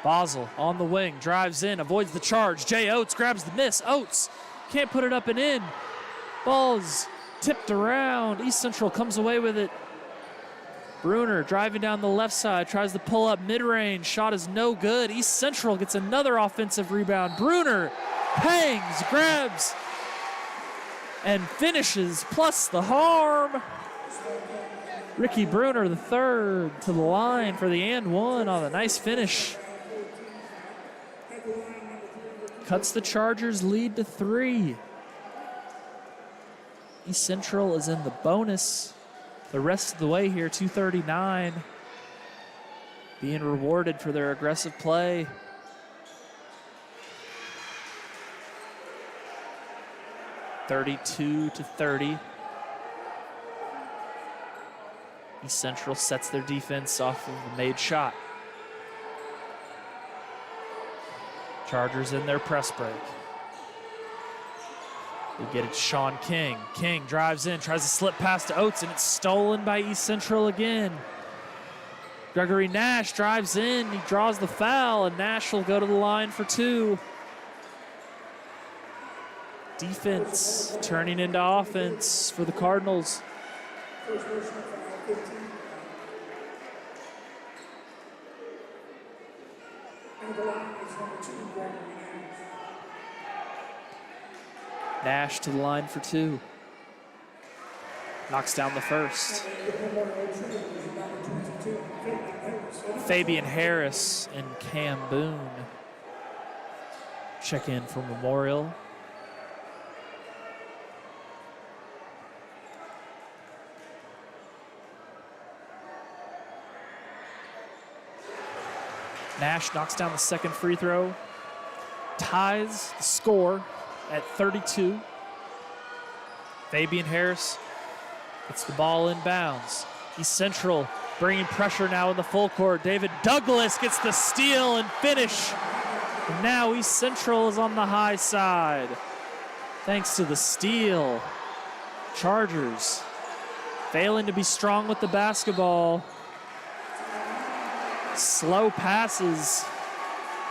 Basel on the wing, drives in, avoids the charge. Jay Oates grabs the miss. Oates can't put it up and in. Ball's tipped around. East Central comes away with it. Bruner driving down the left side, tries to pull up mid-range. Shot is no good. East Central gets another offensive rebound. Bruner hangs, grabs, and finishes, plus the harm. Ricky Bruner, the third, to the line for the and one on a nice finish. Cuts the Chargers' lead to 3. East Central is in the bonus the rest of the way here, 239. Being rewarded for their aggressive play. (32-30). East Central sets their defense off of the made shot. Chargers in their press break. They get it to Sean King. King drives in, tries to slip past to Oates, and it's stolen by East Central again. Gregory Nash drives in, he draws the foul, and Nash will go to the line for 2. Defense turning into offense for the Cardinals. Nash to the line for 2. Knocks down the first. Fabian Harris and Cam Boone check in for Memorial. Nash knocks down the second free throw, ties the score at 32. Fabian Harris gets the ball in bounds. East Central bringing pressure now in the full court. David Douglas gets the steal and finish. And now East Central is on the high side. Thanks to the steal. Chargers failing to be strong with the basketball. Slow passes.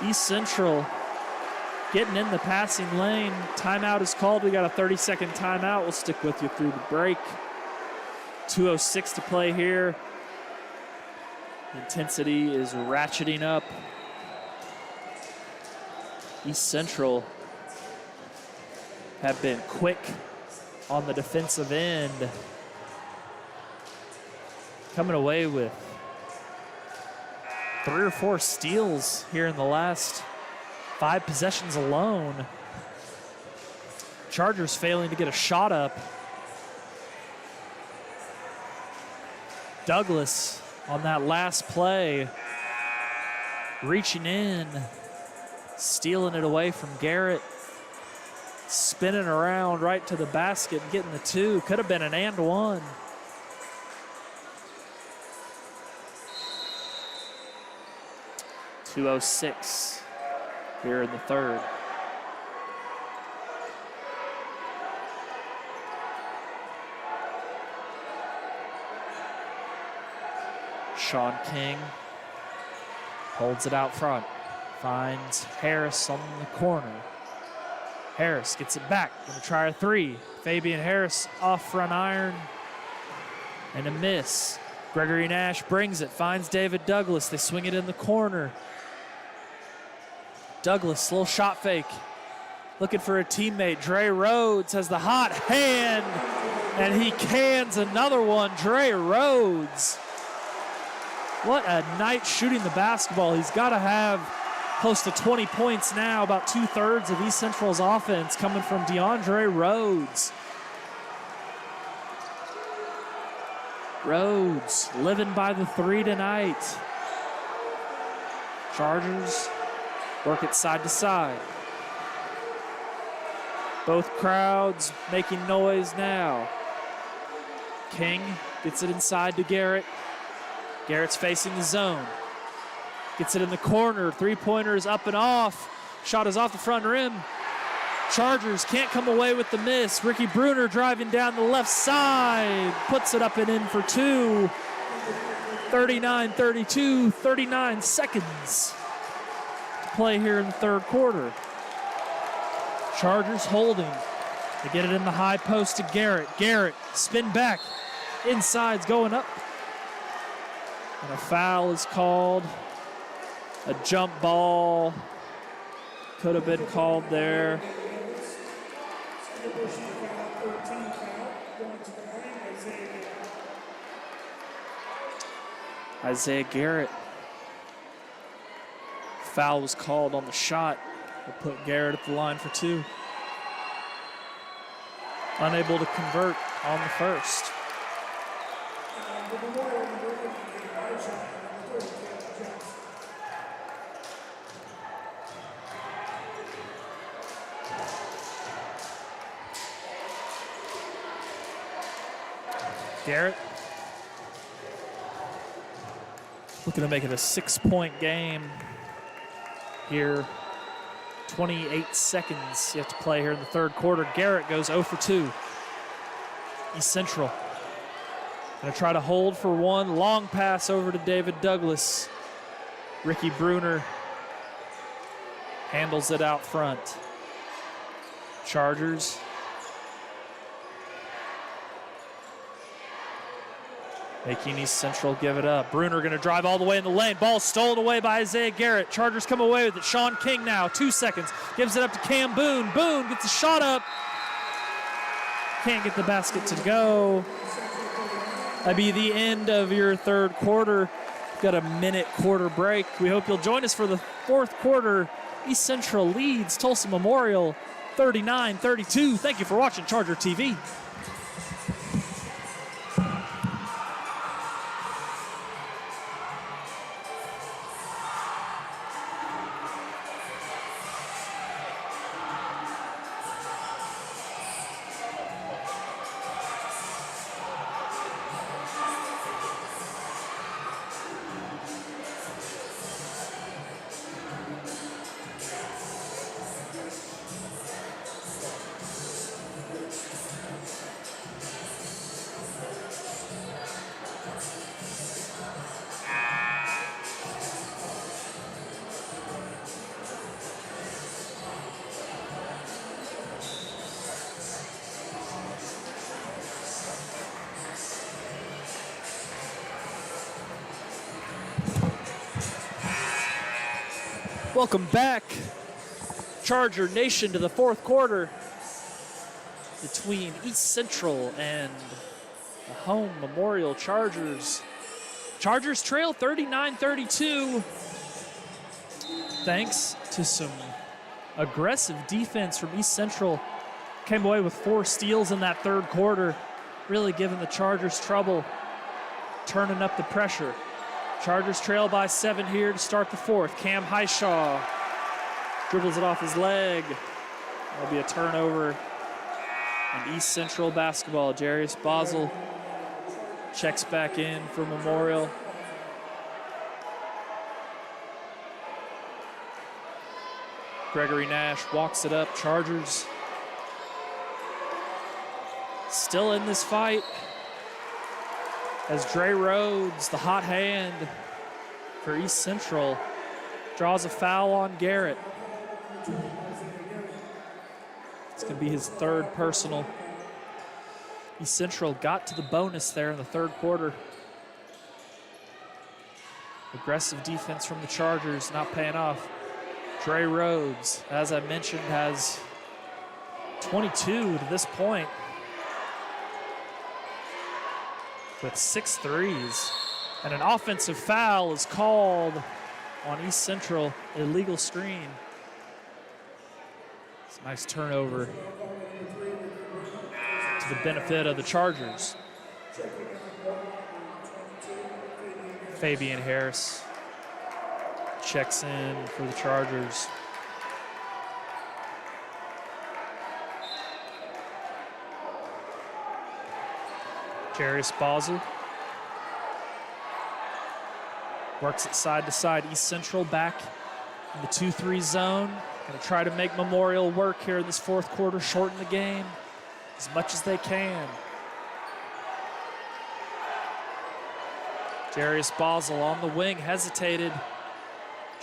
East Central getting in the passing lane. Timeout is called. We got a 30-second timeout. We'll stick with you through the break. 2:06 to play here. The intensity is ratcheting up. East Central have been quick on the defensive end. Coming away with 3 or 4 steals here in the last 5 possessions alone. Chargers failing to get a shot up. Douglas on that last play, reaching in, stealing it away from Garrett, spinning around right to the basket and getting the 2. Could have been an and one. .206 here in the third. Sean King holds it out front, finds Harris on the corner. Harris gets it back, gonna try a 3. Fabian Harris off front iron and a miss. Gregory Nash brings it, finds David Douglas. They swing it in the corner. Douglas, little shot fake, looking for a teammate. Dre Rhodes has the hot hand, and he cans another one. Dre Rhodes. What a night shooting the basketball. He's got to have close to 20 points now, about 2/3 of East Central's offense coming from DeAndre Rhodes. Rhodes living by the 3 tonight. Chargers work it side to side. Both crowds making noise now. King gets it inside to Garrett. Garrett's facing the zone. Gets it in the corner. 3-pointer is up and off. Shot is off the front rim. Chargers can't come away with the miss. Ricky Bruner driving down the left side. Puts it up and in for 2. 39-32, 39 seconds. play here in the third quarter. Chargers holding. They get it in the high post to Garrett. Garrett, spin back. Inside's going up. And a foul is called. A jump ball could have been called there. Isaiah Garrett. Foul was called on the shot. Will put Garrett at the line for 2. Unable to convert on the first. Garrett looking to make it a 6-point game here. 28 seconds you have to play here in the third quarter. Garrett goes 0 for 2. East Central gonna try to hold for 1. Long pass over to David Douglas. Ricky Bruner handles it out front. Chargers making East Central give it up. Bruner gonna drive all the way in the lane. Ball stolen away by Isaiah Garrett. Chargers come away with it. Sean King now, 2 seconds. Gives it up to Cam Boone. Boone gets a shot up. Can't get the basket to go. That'd be the end of your third quarter. Got a minute quarter break. We hope you'll join us for the fourth quarter. East Central leads Tulsa Memorial 39-32. Thank you for watching Charger TV. Welcome back, Charger Nation, to the fourth quarter between East Central and the home Memorial Chargers. Chargers trail 39-32 thanks to some aggressive defense from East Central. Came away with 4 steals in that third quarter, really giving the Chargers trouble, turning up the pressure. Chargers trail by 7 here to start the fourth. Cam Highshaw dribbles it off his leg. That'll be a turnover. And East Central basketball. Jarius Basel checks back in for Memorial. Gregory Nash walks it up. Chargers still in this fight, as Dre Rhodes, the hot hand for East Central, draws a foul on Garrett. It's going to be his 3rd personal. East Central got to the bonus there in the third quarter. Aggressive defense from the Chargers, not paying off. Dre Rhodes, as I mentioned, has 22 to this point, with 6 threes. And an offensive foul is called on East Central, illegal screen. It's a nice turnover to the benefit of the Chargers. Fabian Harris checks in for the Chargers. Jarius Basel works it side to side. East Central back in the 2-3 zone. Going to try to make Memorial work here in this fourth quarter, shorten the game as much as they can. Jarius Basel on the wing, hesitated.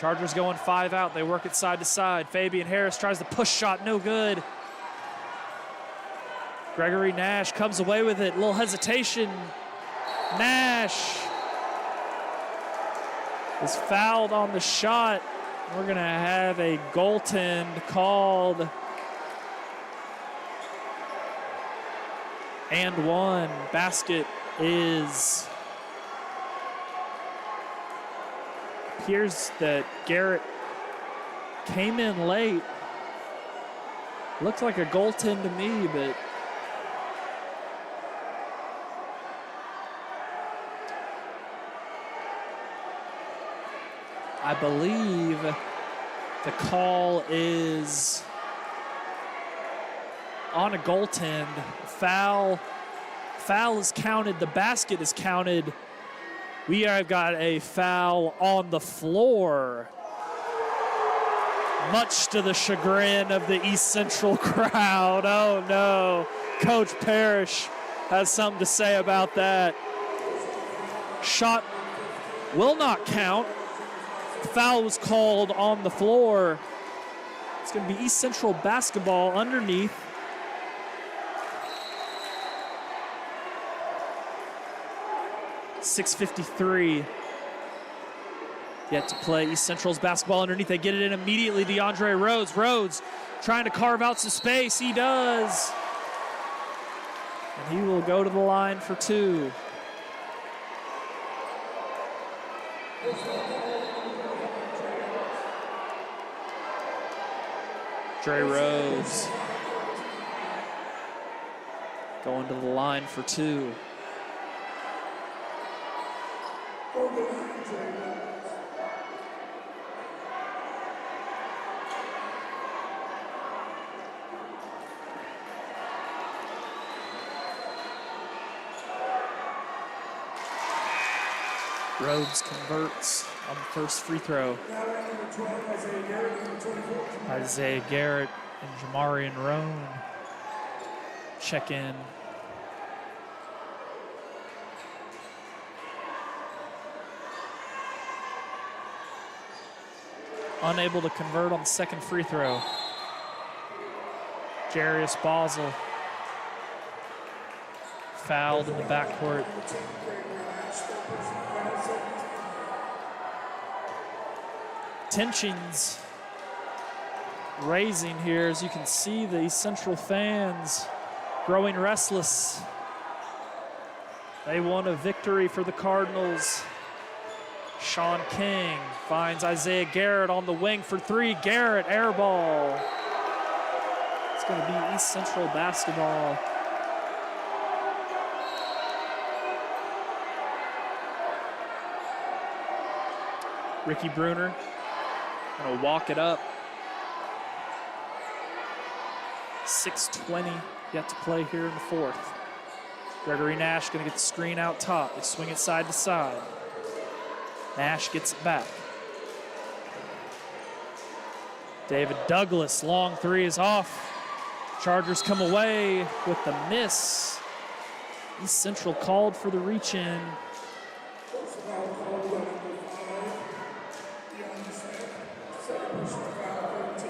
Chargers going 5 out. They work it side to side. Fabian Harris tries the push shot, no good. Gregory Nash comes away with it. A little hesitation. Nash is fouled on the shot. We're going to have a goaltend called. And one. Basket is. Appears that Garrett came in late. Looks like a goaltend to me, but I believe the call is on a goaltend. Foul is counted. The basket is counted. We have got a foul on the floor. Much to the chagrin of the East Central crowd. Oh no, Coach Parrish has something to say about that. Shot will not count. Foul was called on the floor. It's going to be East Central basketball underneath. .653 yet to play. East Central's basketball underneath. They get it in immediately. DeAndre Rhodes. Rhodes trying to carve out some space. He does. And he will go to the line for 2. Dre Rhodes going to the line for 2. Rhodes converts on the first free throw. Isaiah Garrett and Jamarian Roan check in. Unable to convert on the second free throw. Jarius Basel fouled in the backcourt. Tensions raising here as you can see the East Central fans growing restless. They want a victory for the Cardinals. Sean King finds Isaiah Garrett on the wing for 3. Garrett, air ball. It's going to be East Central basketball. Ricky Bruner going to walk it up. 6:20 yet to play here in the fourth. Gregory Nash going to get the screen out top. They swing it side to side. Nash gets it back. David Douglas, long 3 is off. Chargers come away with the miss. East Central called for the reach-in.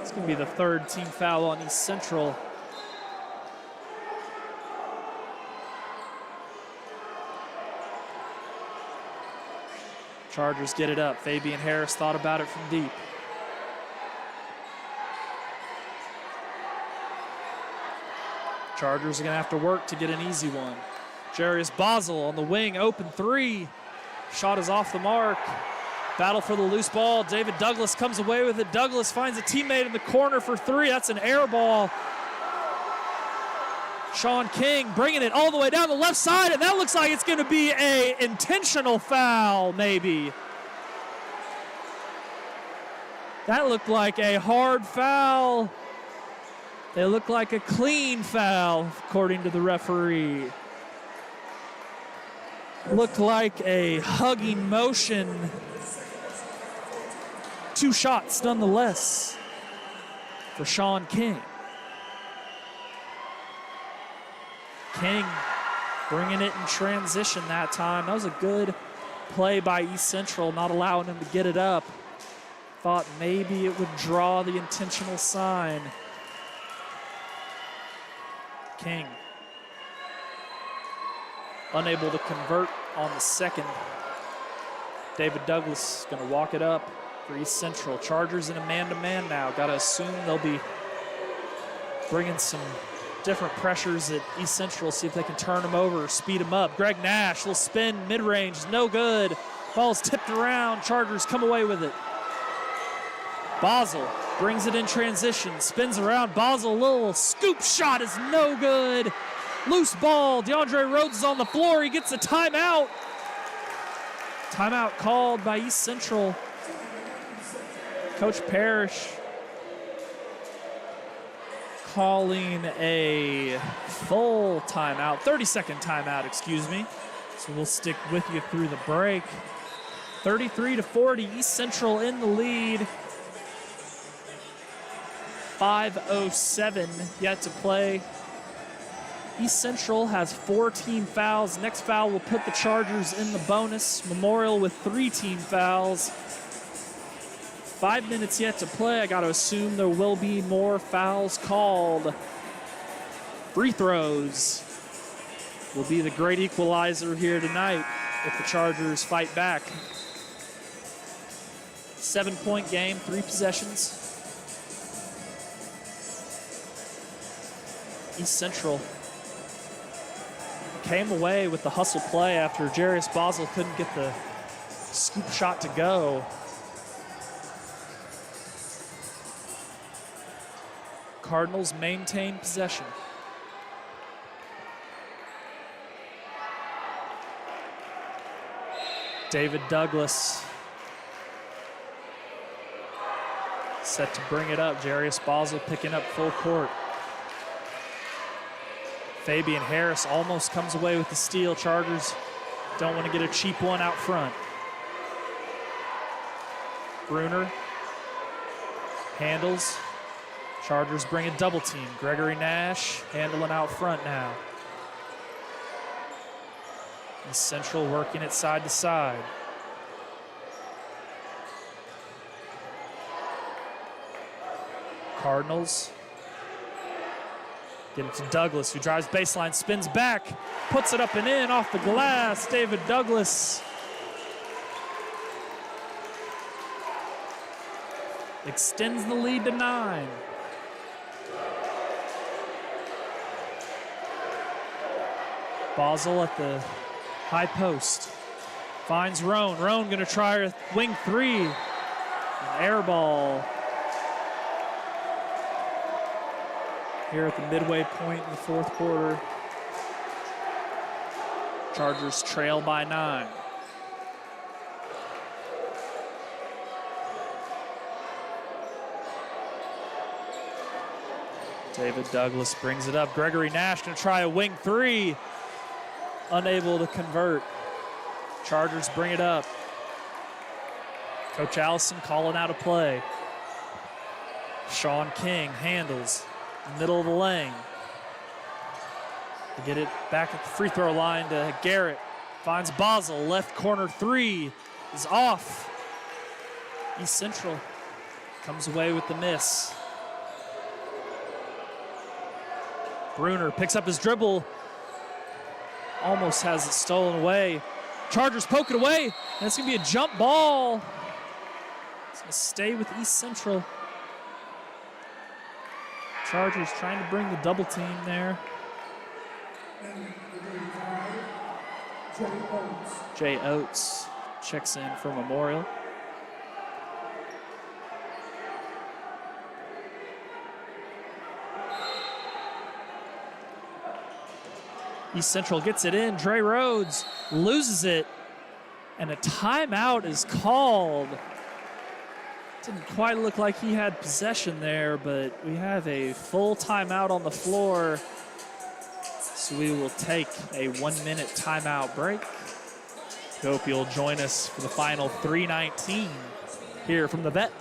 It's going to be the 3rd team foul on East Central. Chargers get it up. Fabian Harris thought about it from deep. Chargers are going to have to work to get an easy one. Jarius Basel on the wing, open 3. Shot is off the mark. Battle for the loose ball. David Douglas comes away with it. Douglas finds a teammate in the corner for 3. That's an air ball. Sean King bringing it all the way down the left side, and that looks like it's going to be an intentional foul, maybe. That looked like a hard foul. It looked like a clean foul, according to the referee. Looked like a hugging motion. 2 shots, nonetheless, for Sean King. King bringing it in transition that time. That was a good play by East Central, not allowing him to get it up. thought maybe it would draw the intentional sign. King unable to convert on the second. David Douglas going to walk it up for East Central. Chargers in a man-to-man now. Got to assume they'll be bringing some different pressures at East Central, see if they can turn them over or speed them up. Greg Nash, little spin, mid-range, no good. Ball's tipped around. Chargers come away with it. Basel brings it in transition, spins around. Basel, little scoop shot is no good. Loose ball. DeAndre Rhodes is on the floor. He gets a timeout. Timeout called by East Central. Coach Parrish calling a full timeout, 30-second timeout, excuse me. So we'll stick with you through the break. 33-40, East Central in the lead. 5:07 yet to play. East Central has 4 team fouls. Next foul will put the Chargers in the bonus. Memorial with 3 team fouls. 5 minutes yet to play. I got to assume there will be more fouls called. Free throws will be the great equalizer here tonight if the Chargers fight back. 7-point game, 3 possessions. East Central came away with the hustle play after Jarius Basel couldn't get the scoop shot to go. Cardinals maintain possession. David Douglas set to bring it up. Jarius Basel picking up full court. Fabian Harris almost comes away with the steal. Chargers don't want to get a cheap one out front. Bruner handles. Chargers bring a double team. Gregory Nash handling out front now. East Central working it side to side. Cardinals get it to Douglas, who drives baseline, spins back, puts it up and in off the glass. David Douglas extends the lead to 9. Basel at the high post. Finds Roan. Roan gonna try a wing 3. An air ball. Here at the midway point in the 4th quarter. Chargers trail by 9. David Douglas brings it up. Gregory Nash gonna try a wing 3. Unable to convert. Chargers bring it up. Coach Allison calling out a play. Sean King handles. Middle of the lane. To get it back at the free throw line to Garrett. Finds Basel. Left corner 3 is off. East Central comes away with the miss. Bruner picks up his dribble. Almost has it stolen away. Chargers poke it away. And it's going to be a jump ball. It's going to stay with East Central. Chargers trying to bring the double team there. Jay Oates checks in for Memorial. East Central gets it in. Dre Rhodes loses it, and a timeout is called. Didn't quite look like he had possession there, but we have a full timeout on the floor. So we will take a 1-minute timeout break. Hope you'll join us for the final 3:19 here from the Vet.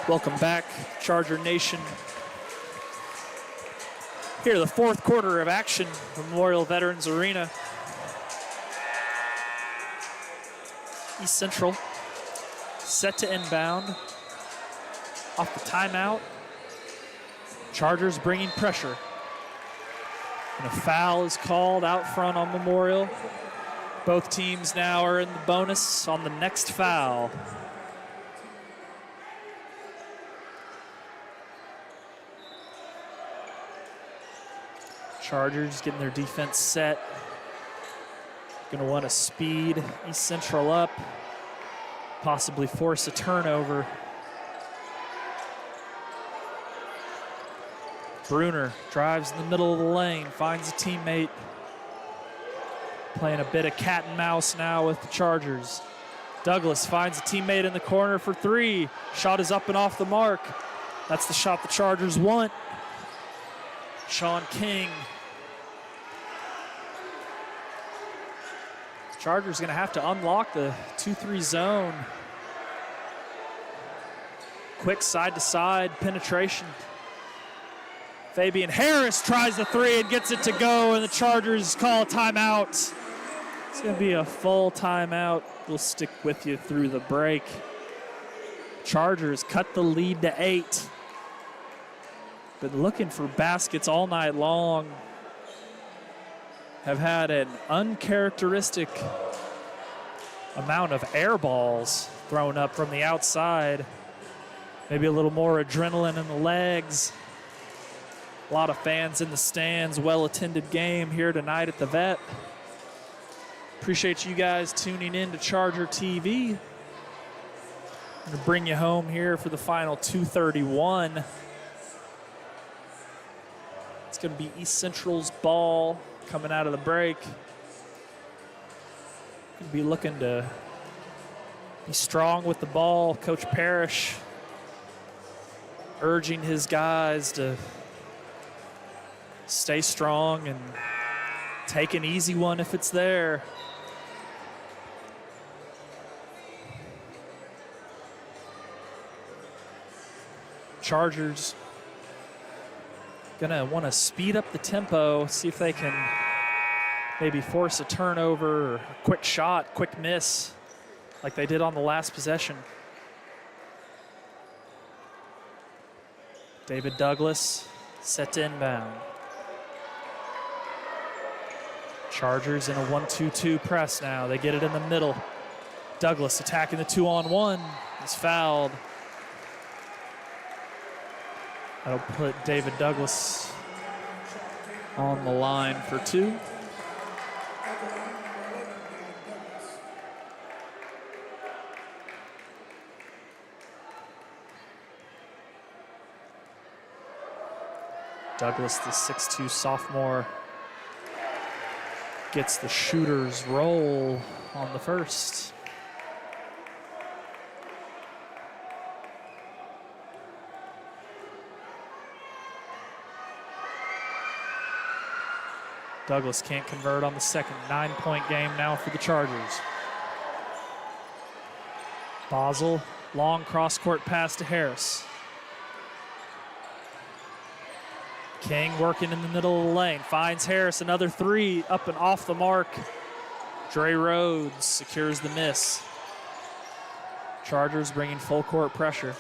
Welcome back, Charger Nation. Here, the fourth quarter of action from Memorial Veterans Arena. East Central set to inbound. Off the timeout. Chargers bringing pressure. And a foul is called out front on Memorial. Both teams now are in the bonus on the next foul. Chargers getting their defense set. Gonna want to speed East Central up, possibly force a turnover. Bruner drives in the middle of the lane, finds a teammate. Playing a bit of cat and mouse now with the Chargers. Douglas finds a teammate in the corner for three. Shot is up and off the mark. That's the shot the Chargers want. Sean King. Chargers gonna have to unlock the 2-3 zone. Quick side-to-side penetration. Fabian Harris tries the three and gets it to go, and the Chargers call a timeout. It's gonna be a full timeout. We'll stick with you through the break. Chargers cut the lead to 8. Been looking for baskets all night long. Have had an uncharacteristic amount of air balls thrown up from the outside. Maybe a little more adrenaline in the legs. A lot of fans in the stands, well-attended game here tonight at the Vet. Appreciate you guys tuning in to Charger TV. I'm gonna bring you home here for the final 2:31. It's gonna be East Central's ball coming out of the break. Gonna be looking to be strong with the ball. Coach Parrish urging his guys to stay strong and take an easy one if it's there. Chargers gonna want to speed up the tempo, see if they can maybe force a turnover or a quick shot, quick miss, like they did on the last possession. David Douglas set to inbound. Chargers in a 1-2-2 press now. They get it in the middle. Douglas attacking the 2-on-1. He's fouled. That'll put David Douglas on the line for 2. Douglas, the 6'2 sophomore, gets the shooter's roll on the first. Douglas can't convert on the second. 9-point game now for the Chargers. Basel, long cross-court pass to Harris. King working in the middle of the lane, finds Harris, another three, up and off the mark. Dre Rhodes secures the miss. Chargers bringing full court pressure.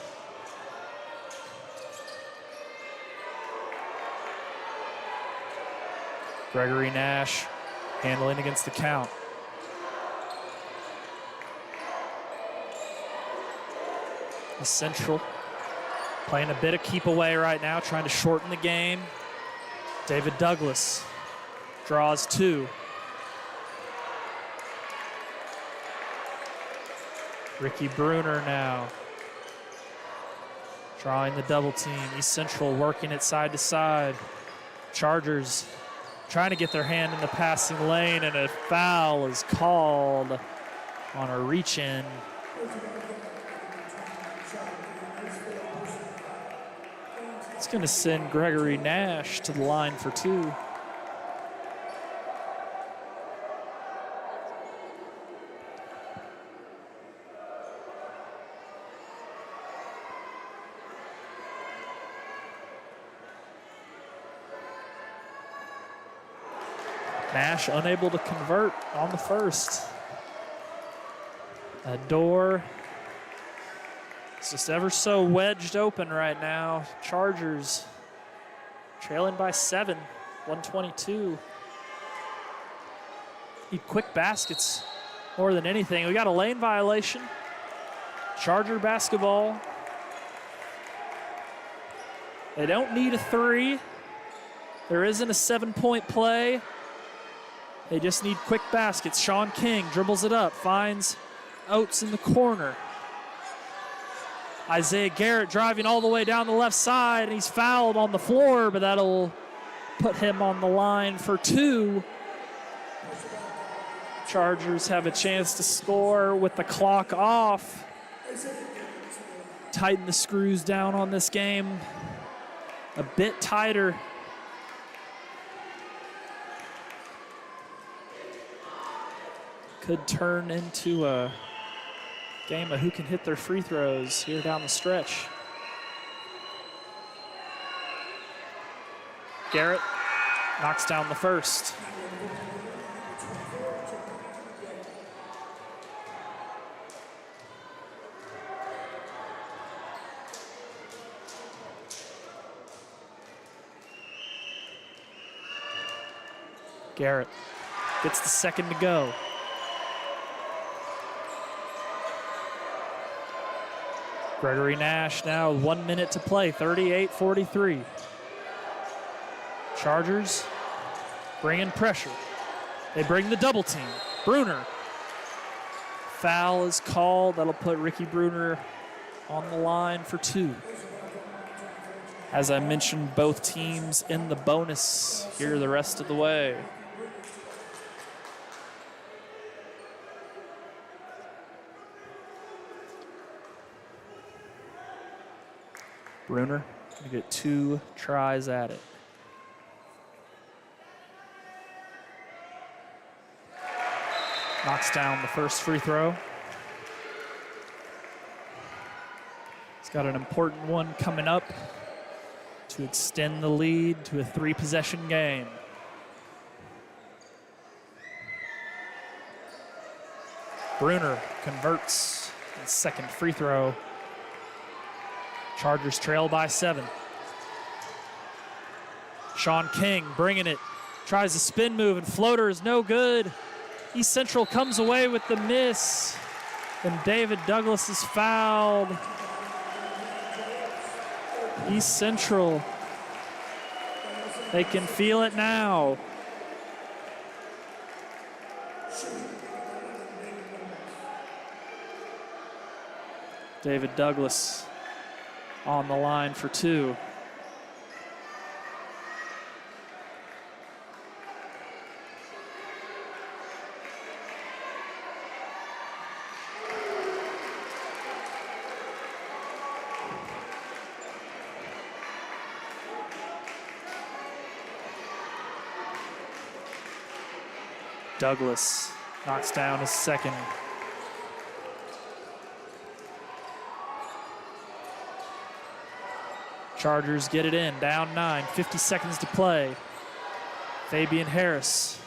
Gregory Nash handling against the count. The Central playing a bit of keep away right now, trying to shorten the game. David Douglas draws 2. Ricky Bruner now drawing the double team. East Central working it side to side. Chargers trying to get their hand in the passing lane, and a foul is called on a reach-in. It's going to send Gregory Nash to the line for 2. Nash unable to convert on the first. That door is just ever so wedged open right now. Chargers trailing by 7, 122. Need quick baskets more than anything. We got a lane violation. Charger basketball. They don't need a 3. There isn't a 7-point play. They just need quick baskets. Sean King dribbles it up, finds Oates in the corner. Isaiah Garrett driving all the way down the left side, and he's fouled on the floor, but that'll put him on the line for 2. Chargers have a chance to score with the clock off. Tighten the screws down on this game a bit tighter. Could turn into a game of who can hit their free throws here down the stretch. Garrett knocks down the first. Garrett gets the second to go. Gregory Nash now 1 minute to play, 38-43. Chargers bringing pressure. They bring the double team. Bruner. Foul is called. That'll put Ricky Bruner on the line for 2. As I mentioned, both teams in the bonus here the rest of the way. Bruner gonna get 2 tries at it. Knocks down the first free throw. He's got an important one coming up to extend the lead to a 3-possession game. Bruner converts his second free throw. Chargers trail by 7. Sean King bringing it. Tries a spin move and floater is no good. East Central comes away with the miss. And David Douglas is fouled. East Central. They can feel it now. David Douglas on the line for 2. Douglas knocks down his second. Chargers get it in, down 9, 50 seconds to play. Fabian Harris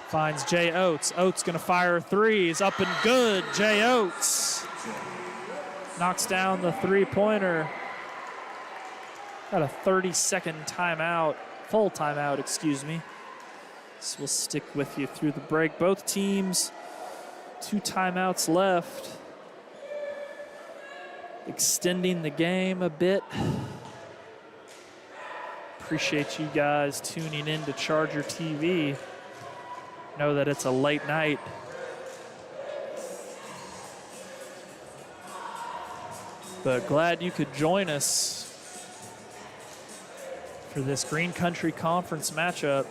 finds Jay Oates. Oates gonna fire a 3, is up and good. Jay Oates knocks down the 3-pointer. Got a 30-second timeout, full timeout, excuse me. So we'll stick with you through the break. Both teams, 2 timeouts left. Extending the game a bit. Appreciate you guys tuning in to Charger TV. Know that it's a late night. But glad you could join us for this Green Country Conference matchup.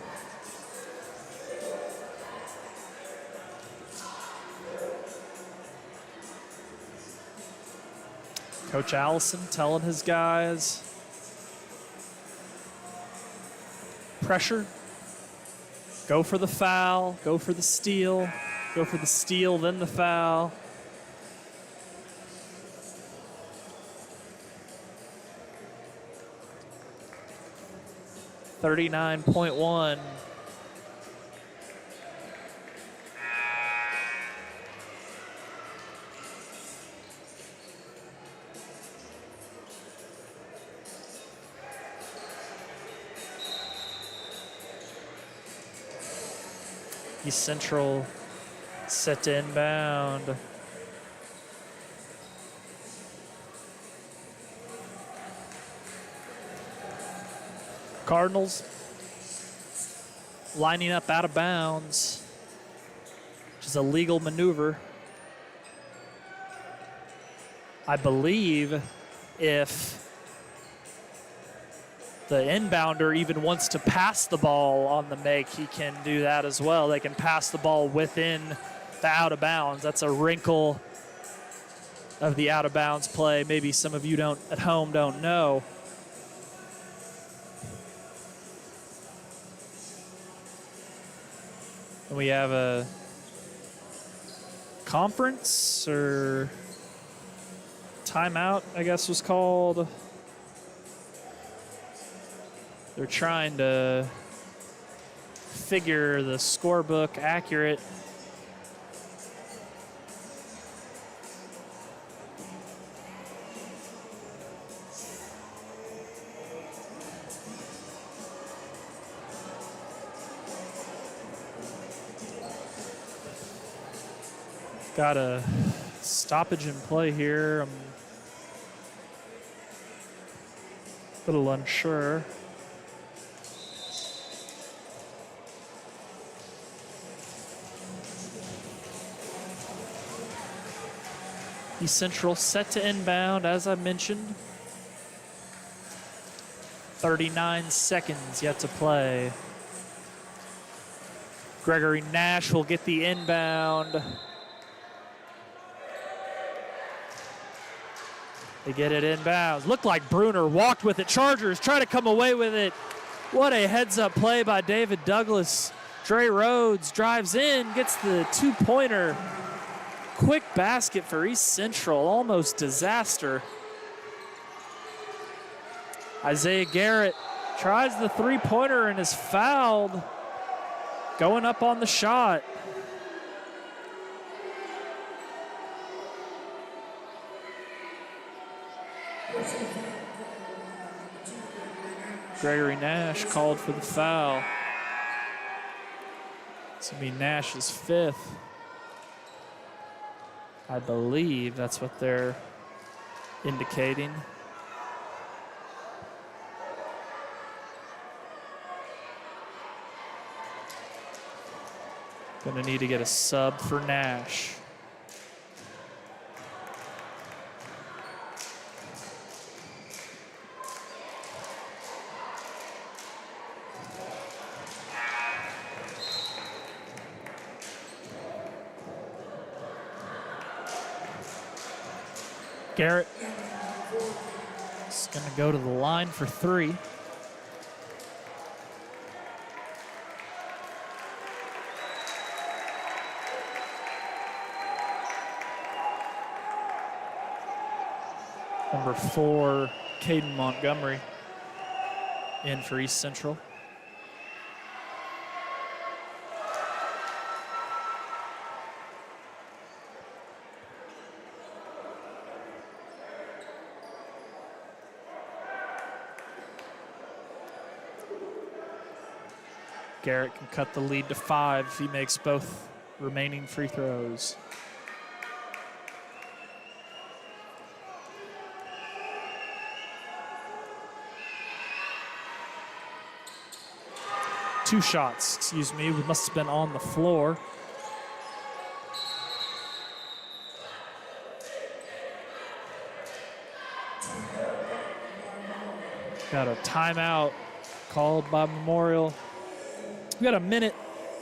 Coach Allison telling his guys, pressure, go for the foul, go for the steal, go for the steal, then the foul. .39.1 East Central set to inbound. Cardinals lining up out of bounds, which is a legal maneuver. I believe if the inbounder even wants to pass the ball on the make, he can do that as well. They can pass the ball within the out of bounds. That's a wrinkle of the out of bounds play. Maybe some of you at home don't know. And we have a conference or timeout, I guess was called. They're trying to figure the scorebook accurate. Got a stoppage in play here. I'm a little unsure. East Central set to inbound, as I mentioned. 39 seconds yet to play. Gregory Nash will get the inbound. They get it inbounds. Looked like Bruner walked with it. Chargers try to come away with it. What a heads-up play by David Douglas. Dre Rhodes drives in, gets the two-pointer. Quick basket for East Central, almost disaster. Isaiah Garrett tries the three-pointer and is fouled. Going up on the shot. Gregory Nash called for the foul. It's going to be Nash's fifth. I believe that's what they're indicating. Going to need to get a sub for Nash. Garrett is going to go to the line for three. Number 4, Caden Montgomery in for East Central. Garrett can cut the lead to 5 if he makes both remaining free throws. Two shots, excuse me, we must have been on the floor. Got a timeout called by Memorial. We got a minute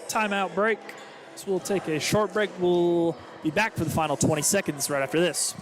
timeout break, so we'll take a short break. We'll be back for the final 20 seconds right after this.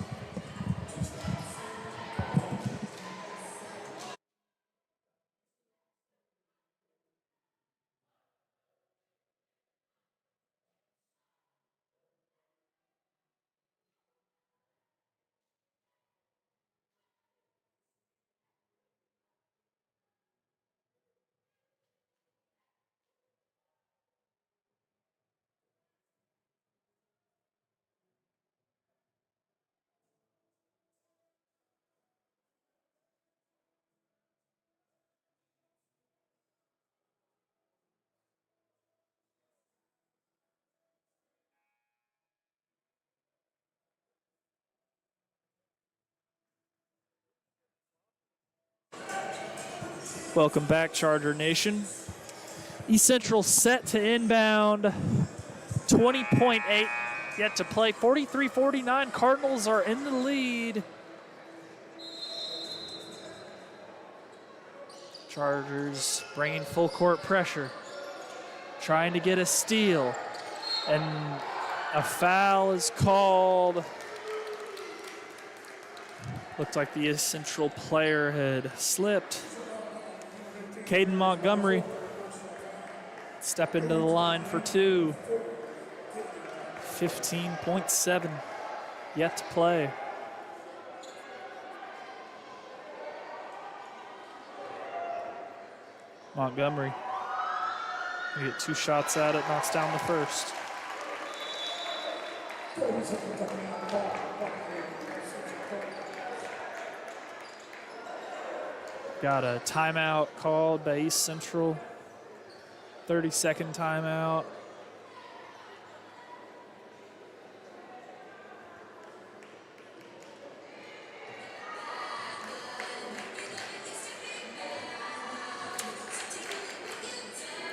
Welcome back, Charger Nation. East Central set to inbound. 20.8 yet to play. 43-49. Cardinals are in the lead. Chargers bringing full court pressure. Trying to get a steal. And a foul is called. Looked like the East Central player had slipped. Caden Montgomery step into the line for two. 15.7 yet to play. Montgomery. We get 2 shots at it, knocks down the first. Got a timeout called by East Central. 30-second timeout.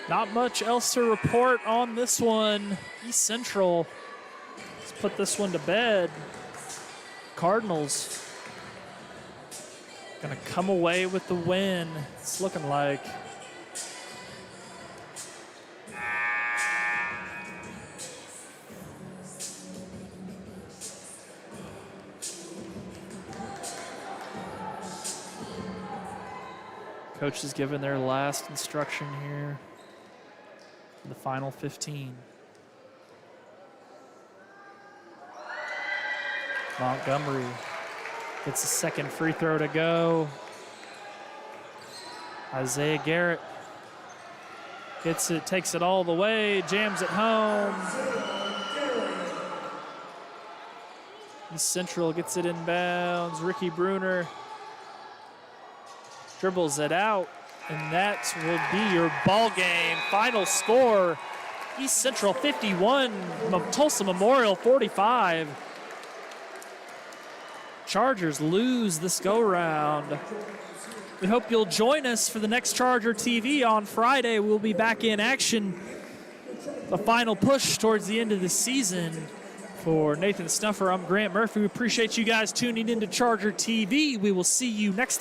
Not much else to report on this one. East Central, let's put this one to bed. Cardinals gonna come away with the win. It's looking like. Coach is giving their last instruction here. The final 15. Montgomery gets a second free throw to go. Isaiah Garrett gets it, takes it all the way, jams it home. East Central gets it inbounds. Ricky Bruner dribbles it out. And that will be your ball game. Final score, East Central 51, Tulsa Memorial 45. Chargers lose this go-round. We hope you'll join us for the next Charger TV on Friday. We'll be back in action. The final push towards the end of the season. For Nathan Snuffer, I'm Grant Murphy. We appreciate you guys tuning into Charger TV. We will see you next time.